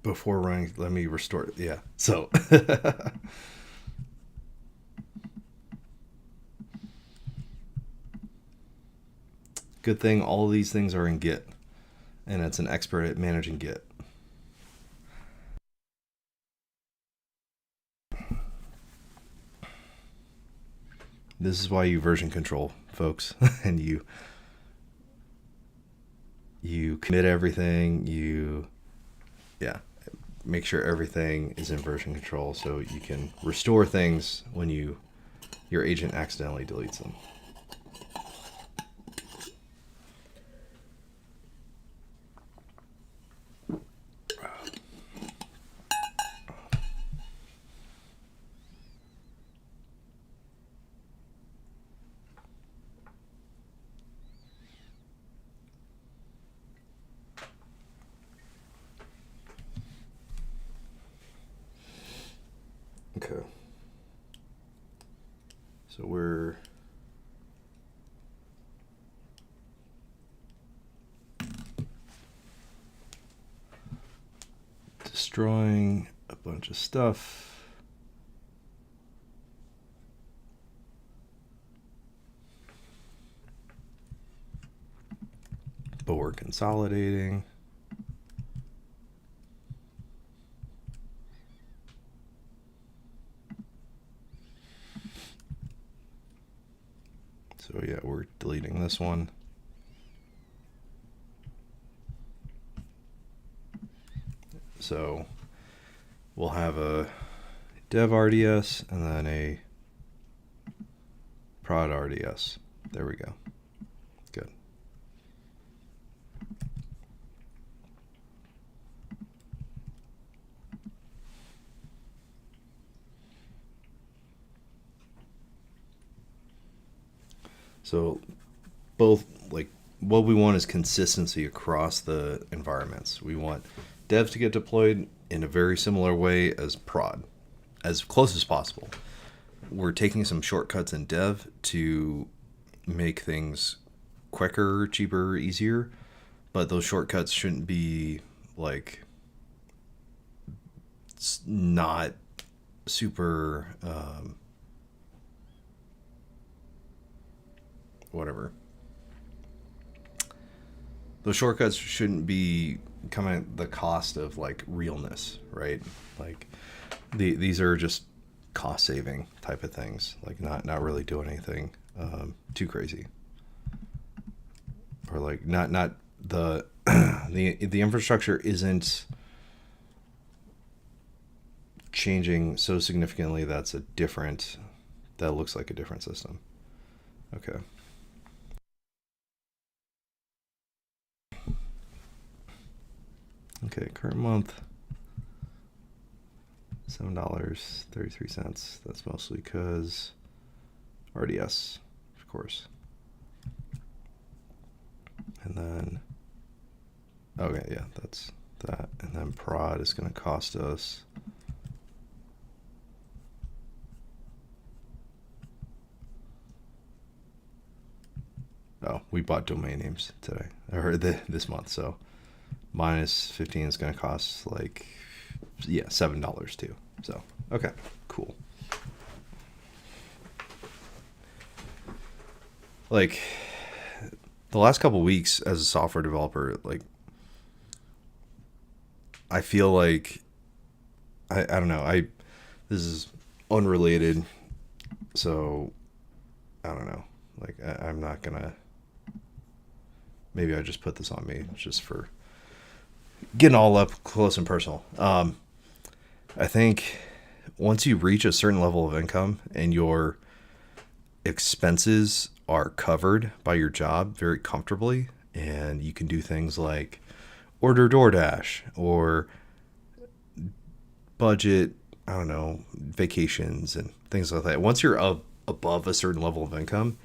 Before running, let me restore it. Yeah. So good thing all of these things are in Git, and it's an expert at managing Git. This is why you version control, folks, and you commit everything. Yeah, make sure everything is in version control so you can restore things when your agent accidentally deletes them. Okay. So we're destroying a bunch of stuff. But we're consolidating. So yeah, we're deleting this one. So we'll have a dev RDS and then a prod RDS. There we go. Good. So both, like, what we want is consistency across the environments. We want dev to get deployed in a very similar way as prod, as close as possible. We're taking some shortcuts in dev to make things quicker, cheaper, easier, but those shortcuts shouldn't be like not super whatever. Those shortcuts shouldn't be coming at the cost of like realness, right? Like these are just cost saving type of things, like not really doing anything too crazy, or like not the the infrastructure isn't changing so significantly that looks like a different system. Okay. Okay, current month, $7.33. That's mostly because RDS, of course. And then, okay, yeah, that's that. And then prod is going to cost us we bought domain names today, or this month, so minus 15 is going to cost like, yeah, $7 too. So, okay, cool. Like, the last couple weeks as a software developer, like, I feel like, I don't know, this is unrelated, so I don't know. Like, I'm not gonna, maybe I just put this on me just for getting all up close and personal. I think once you reach a certain level of income and your expenses are covered by your job very comfortably, and you can do things like order DoorDash or budget, I don't know, vacations and things like that. Once you're above a certain level of income,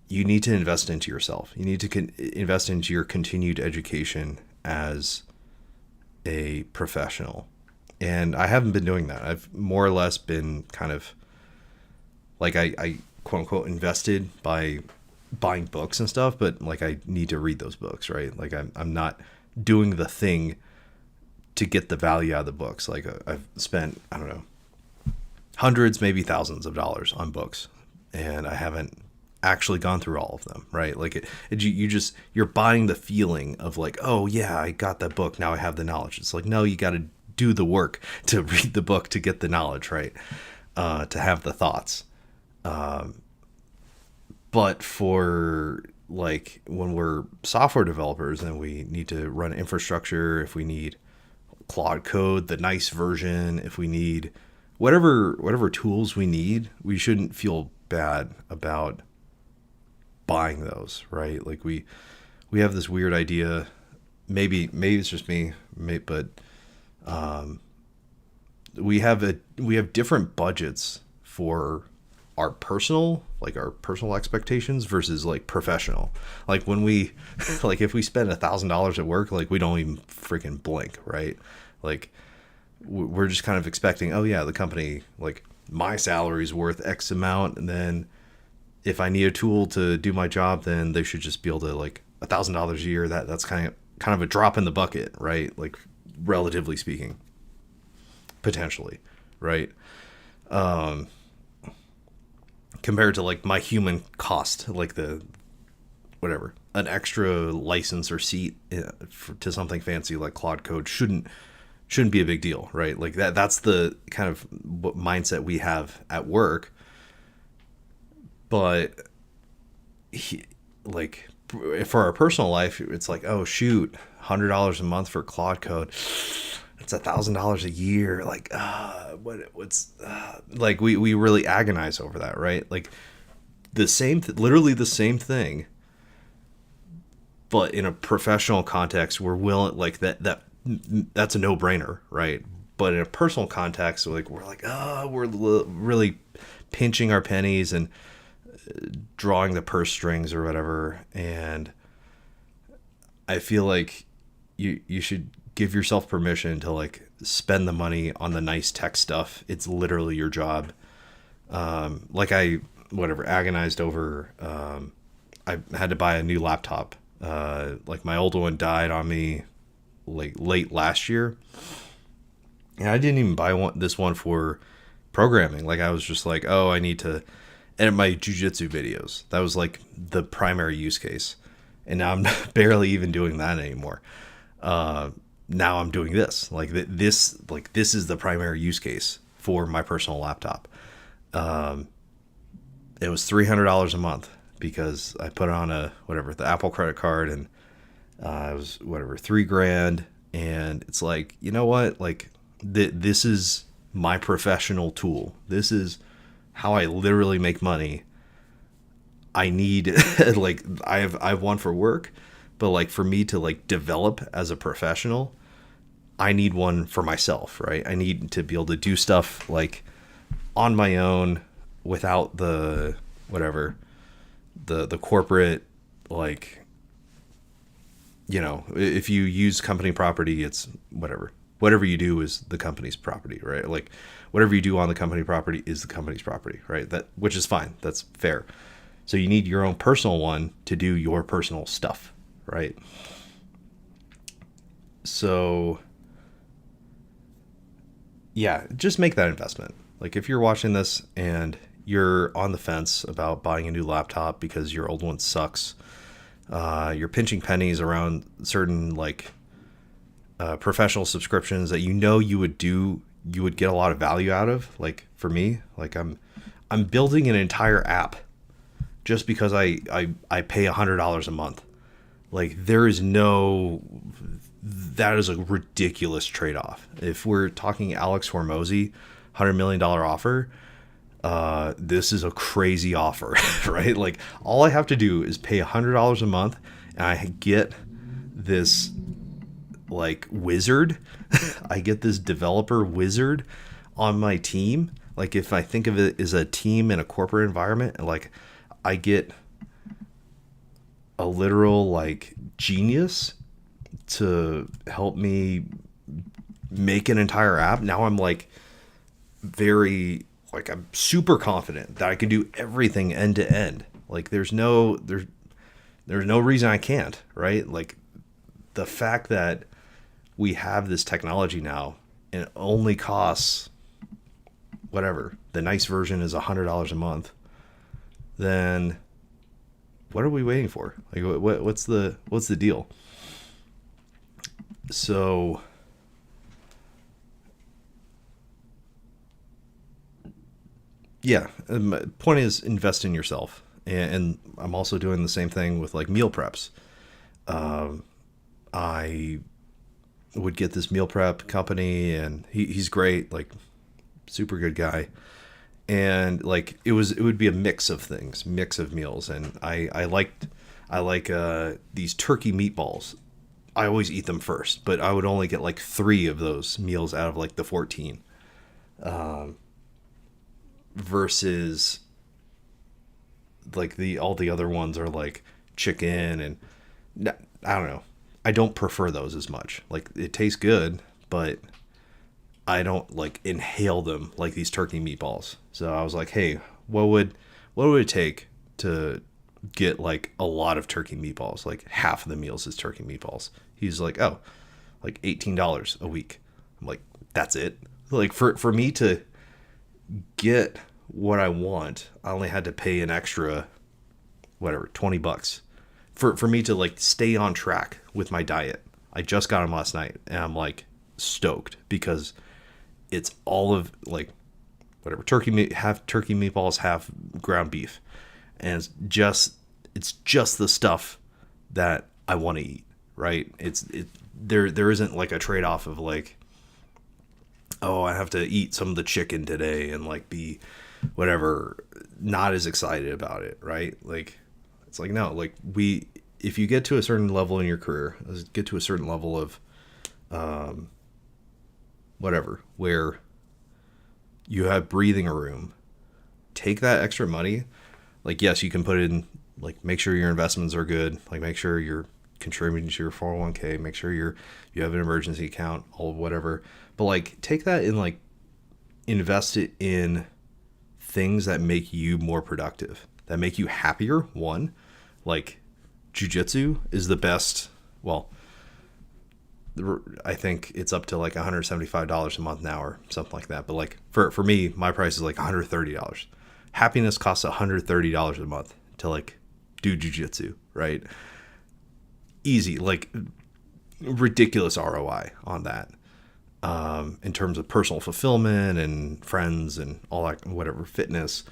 you need to invest into yourself. You need to invest into your continued education as a professional. And I haven't been doing that. I've more or less been kind of like I quote unquote invested by buying books and stuff, but like I need to read those books, right? Like I'm not doing the thing to get the value out of the books. Like I've spent, I don't know, hundreds, maybe thousands of dollars on books, and I haven't actually gone through all of them, right? Like you're buying the feeling of like, oh yeah, I got that book, now I have the knowledge. It's like, no, you got to do the work to read the book to get the knowledge, right? To have the thoughts. But for like when we're software developers and we need to run infrastructure, if we need Claude Code, the nice version, if we need whatever tools we need, we shouldn't feel bad about buying those, right? Like we have this weird idea, maybe it's just me, but we have different budgets for our personal expectations versus like professional. Like when we like if we spend $1,000 at work, like we don't even freaking blink, right? Like we're just kind of expecting, oh yeah, the company, like my salary is worth X amount, and then if I need a tool to do my job, then they should just be able to, like, $1,000 a year. That's kind of a drop in the bucket, right? Like, relatively speaking, potentially, right? Compared to like my human cost, like an extra license or seat to something fancy like Claude Code shouldn't be a big deal, right? Like that's the kind of mindset we have at work. But like for our personal life, it's like, oh shoot, $100 a month for Claude Code, it's $1,000 a year. Like, what's like we really agonize over that, right? Like literally the same thing, but in a professional context, we're willing, like that's a no-brainer, right? But in a personal context, like we're like, we're really pinching our pennies and drawing the purse strings or whatever. And I feel like you should give yourself permission to like spend the money on the nice tech stuff. It's literally your job. Like I agonized over, I had to buy a new laptop. Like my old one died on me like late last year. And I didn't even buy this one for programming. Like I was just like, oh, I need to edit my jujitsu videos. That was like the primary use case. And now I'm barely even doing that anymore. Now I'm doing this. Like this is the primary use case for my personal laptop. It was $300 a month because I put on the Apple credit card, and it was $3,000. And it's like, you know what? Like this is my professional tool. This is how I literally make money. I need like I have one for work, but like for me to like develop as a professional, I need one for myself, right? I need to be able to do stuff like on my own without the the corporate, like, you know, if you use company property, it's whatever you do is the company's property, right? Like whatever you do on the company property is the company's property, right? That, which is fine. That's fair. So you need your own personal one to do your personal stuff, right? So yeah, just make that investment. Like if you're watching this and you're on the fence about buying a new laptop because your old one sucks, you're pinching pennies around certain like professional subscriptions that you would get a lot of value out of. Like for me, like I'm building an entire app just because I pay $100 a month. Like that is a ridiculous trade-off. If we're talking Alex Hormozy, $100 million offer, this is a crazy offer, right? Like all I have to do is pay $100 a month and I get this like wizard. I get this developer wizard on my team. Like if I think of it as a team in a corporate environment, like I get a literal like genius to help me make an entire app. Now I'm like I'm super confident that I can do everything end to end. Like there's no reason I can't, right? Like the fact that we have this technology now and it only costs the nice version is $100 a month, then what are we waiting for? Like what's the deal? So yeah, my point is invest in yourself. And I'm also doing the same thing with like meal preps. I would get this meal prep company, and he's great, like super good guy. And like it would be a mix of meals. And I like these turkey meatballs. I always eat them first, but I would only get like 3 of those meals out of like the 14. Versus like all the other ones are like chicken, and I don't know. I don't prefer those as much. Like it tastes good, but I don't like inhale them like these turkey meatballs. So I was like, hey, what would it take to get like a lot of turkey meatballs? Like half of the meals is turkey meatballs. He's like, oh, like $18 a week. I'm like, that's it. Like for me to get what I want, I only had to pay an extra $20 for me to like stay on track with my diet. I just got them last night and I'm like stoked because it's all of like turkey meat, half turkey meatballs, half ground beef, and it's just the stuff that I want to eat, right? There isn't like a trade-off of like, oh, I have to eat some of the chicken today and like be not as excited about it, right? Like it's like, no, like if you get to a certain level in your career, get to a certain level of where you have breathing room, take that extra money. Like, yes, you can put it in, like, make sure your investments are good. Like, make sure you're contributing to your 401k, make sure you have an emergency account, all whatever. But like, take that and like invest it in things that make you more productive, that make you happier. One, like jujitsu is the best. Well, I think it's up to like $175 a month now or something like that. But like for me, my price is like $130. Happiness costs $130 a month to like do jujitsu, right? Easy, like ridiculous ROI on that. In terms of personal fulfillment and friends and all that, whatever, fitness,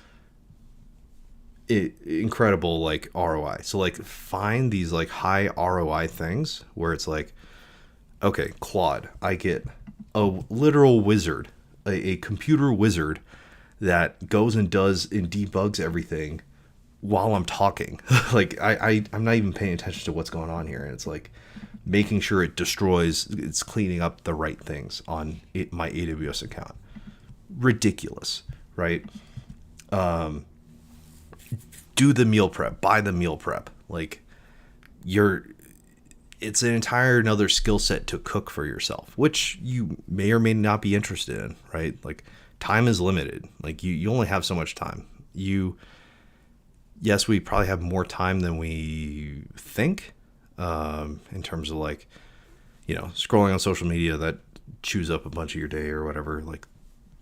incredible like ROI. So like find these like high ROI things where it's like, okay, Claude, I get a literal wizard, a computer wizard that goes and does and debugs everything while I'm talking. Like I'm not even paying attention to what's going on here. And it's like making sure it's cleaning up the right things on my AWS account. Ridiculous, right? Do the meal prep, buy the meal prep. Like it's an entire another skill set to cook for yourself, which you may or may not be interested in, right? Like time is limited. Like you only have so much time. Yes, we probably have more time than we think, in terms of like, scrolling on social media that chews up a bunch of your day or whatever. Like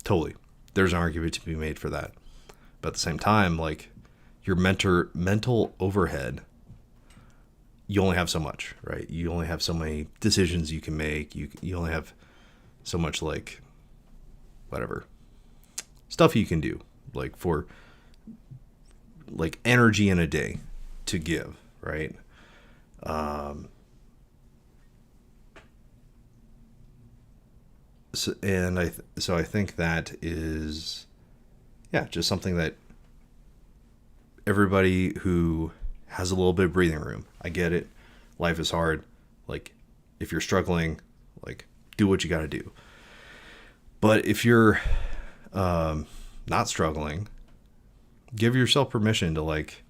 totally, there's an argument to be made for that. But at the same time, like your mental overhead, you only have so much, right? You only have so many decisions you can make. You only have so much like whatever stuff you can do, like for like energy in a day to give, right? So I think that is, yeah, just something that everybody who has a little bit of breathing room. I get it. Life is hard. Like if you're struggling, like do what you got to do. But if you're not struggling, give yourself permission to like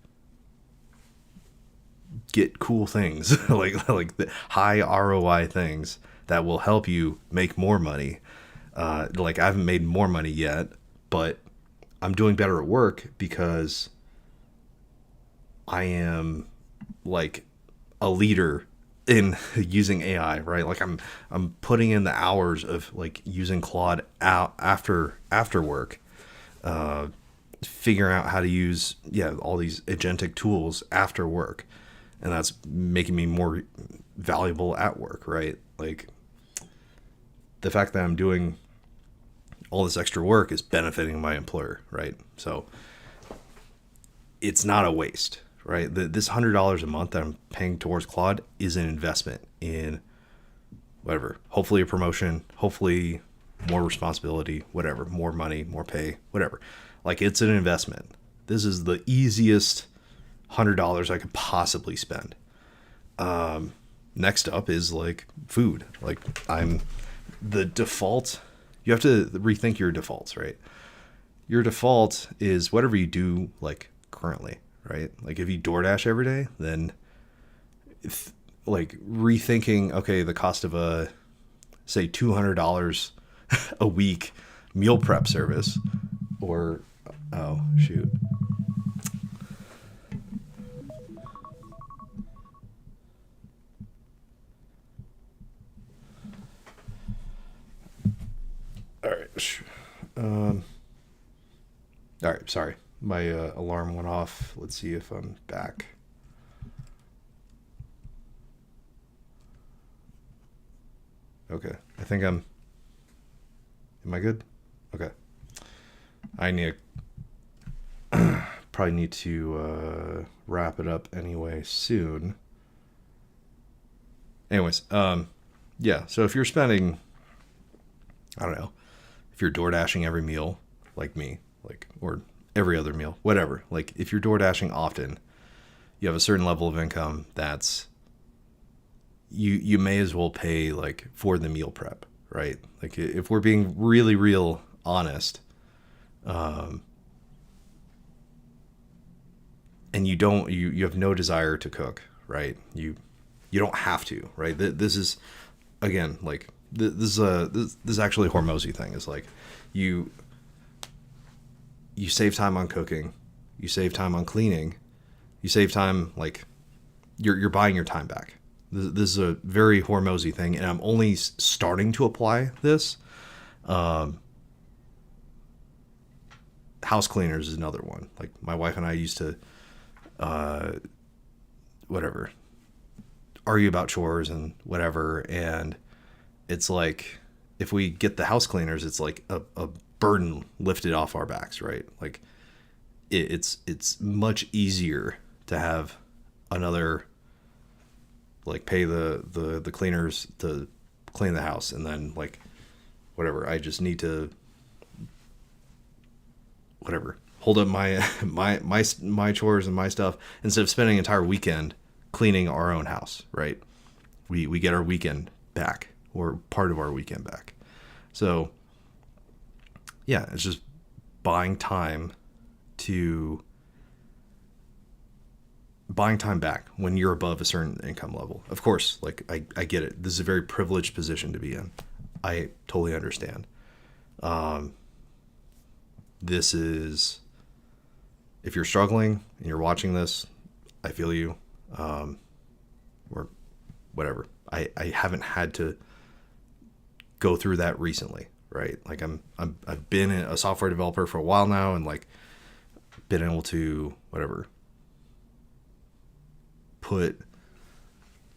get cool things, like the high ROI things that will help you make more money. Like I haven't made more money yet, but I'm doing better at work because I am like a leader in using AI, right? Like I'm putting in the hours of like using Claude out after work, figuring out how to use all these agentic tools after work, and that's making me more valuable at work, right? Like the fact that I'm doing all this extra work is benefiting my employer, right? So it's not a waste, right? This $100 a month that I'm paying towards Claude is an investment in whatever, hopefully a promotion, hopefully more responsibility, whatever, more money, more pay, whatever. Like it's an investment. This is the easiest $100 I could possibly spend. Next up is like food. Like the default, you have to rethink your defaults, right? Your default is whatever you do like currently, right? Like if you DoorDash every day, then like rethinking, okay, the cost of a, say $200 a week meal prep service, or, oh shoot. All right. All right. Sorry. My alarm went off. Let's see if I'm back. Okay. I think am I good? Okay. I need probably need to wrap it up anyway soon. Anyways, yeah. So if you're spending, I don't know, if you're DoorDashing every meal, like me, like, or every other meal, whatever. Like if you're DoorDashing often, you have a certain level of income that's, you may as well pay like for the meal prep, right? Like if we're being really real honest, and you have no desire to cook, right? You don't have to, right? This is, again, like this is actually a Hormozy thing. Is like you save time on cooking, you save time on cleaning, you save time, like you're buying your time back. This is a very Hormozy thing, and I'm only starting to apply this. House cleaners is another one. Like my wife and I used to, whatever, argue about chores and whatever. And it's like, if we get the house cleaners, it's like a burden lifted off our backs, right? Like it's much easier to have another, like pay the cleaners to clean the house, and then like whatever, I just need to whatever hold up my chores and my stuff instead of spending an entire weekend cleaning our own house, right? We get our weekend back, or part of our weekend back. So yeah, it's just buying time back when you're above a certain income level. Of course, like I get it. This is a very privileged position to be in. I totally understand. This is, if you're struggling and you're watching this, I feel you. Or whatever. I haven't had to go through that recently, right? Like I've been a software developer for a while now, and like been able to whatever put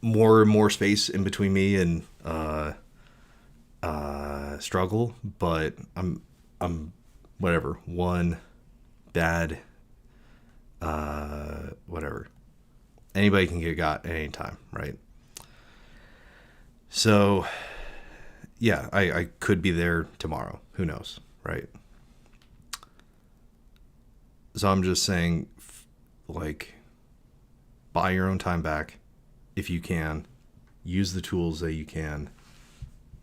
more and more space in between me and struggle, but I'm whatever, one bad whatever. Anybody can get got at any time, right? So yeah, I could be there tomorrow. Who knows, right? So I'm just saying, like, buy your own time back if you can. Use the tools that you can.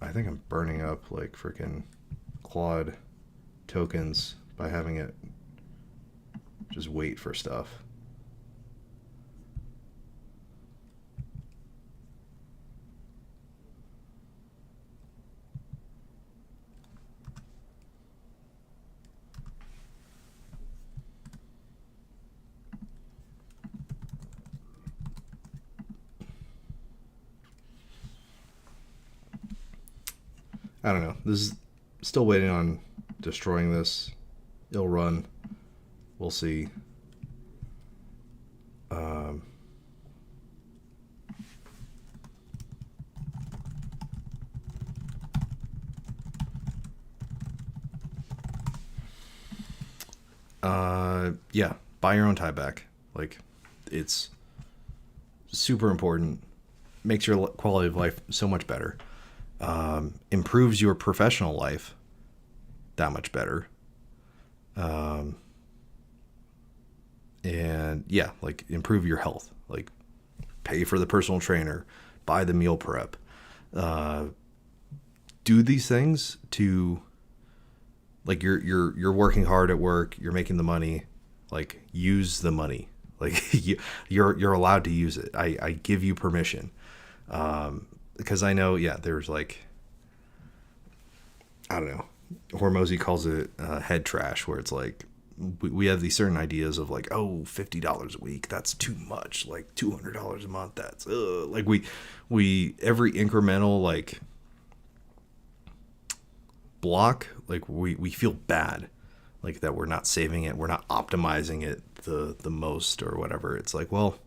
I think I'm burning up like freaking Claude tokens by having it just wait for stuff. I don't know. This is still waiting on destroying this. It'll run. We'll see. Yeah, buy your own time back. Like, it's super important. Makes your quality of life so much better. Improves your professional life that much better. And yeah, like improve your health, like pay for the personal trainer, buy the meal prep, do these things to, like, you're working hard at work, you're making the money, like use the money, like you're allowed to use it. I give you permission. Because I know, yeah, there's like, I don't know, Hormozy calls it head trash, where it's like, we have these certain ideas of like, oh, $50 a week, that's too much. Like $200 a month, that's like we every incremental like block, like we feel bad, like that we're not saving it, we're not optimizing it the most or whatever. It's like, well,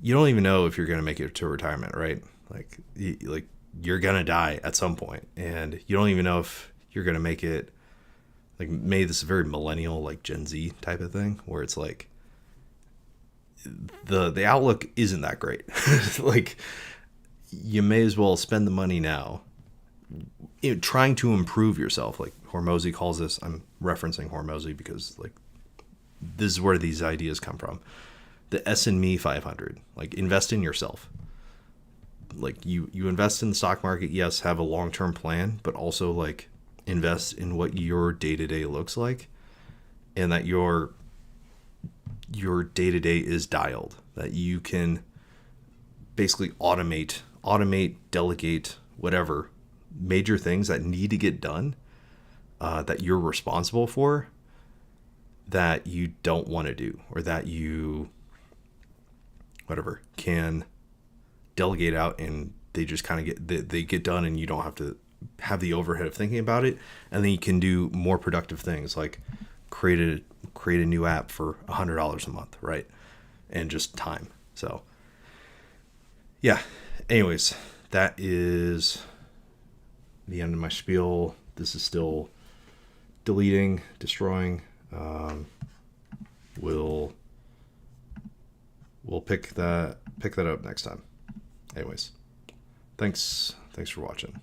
you don't even know if you're going to make it to retirement, right? Like you're going to die at some point, and you don't even know if you're going to make it. Like, maybe this is a very millennial, like Gen Z type of thing, where it's like the outlook isn't that great. Like, you may as well spend the money now, trying to improve yourself. Like Hormozy calls this. I'm referencing Hormozy because like this is where these ideas come from. The S&Me 500, like invest in yourself. Like you invest in the stock market, yes, have a long-term plan, but also like invest in what your day-to-day looks like, and that your day-to-day is dialed, that you can basically automate, delegate, whatever major things that need to get done, that you're responsible for, that you don't want to do, or that you whatever, can delegate out, and they just kind of they get done, and you don't have to have the overhead of thinking about it. And then you can do more productive things like create a new app for $100 a month, right? And just time. So yeah, anyways, that is the end of my spiel. This is still deleting, destroying. We'll pick that up next time. Anyways, thanks for watching.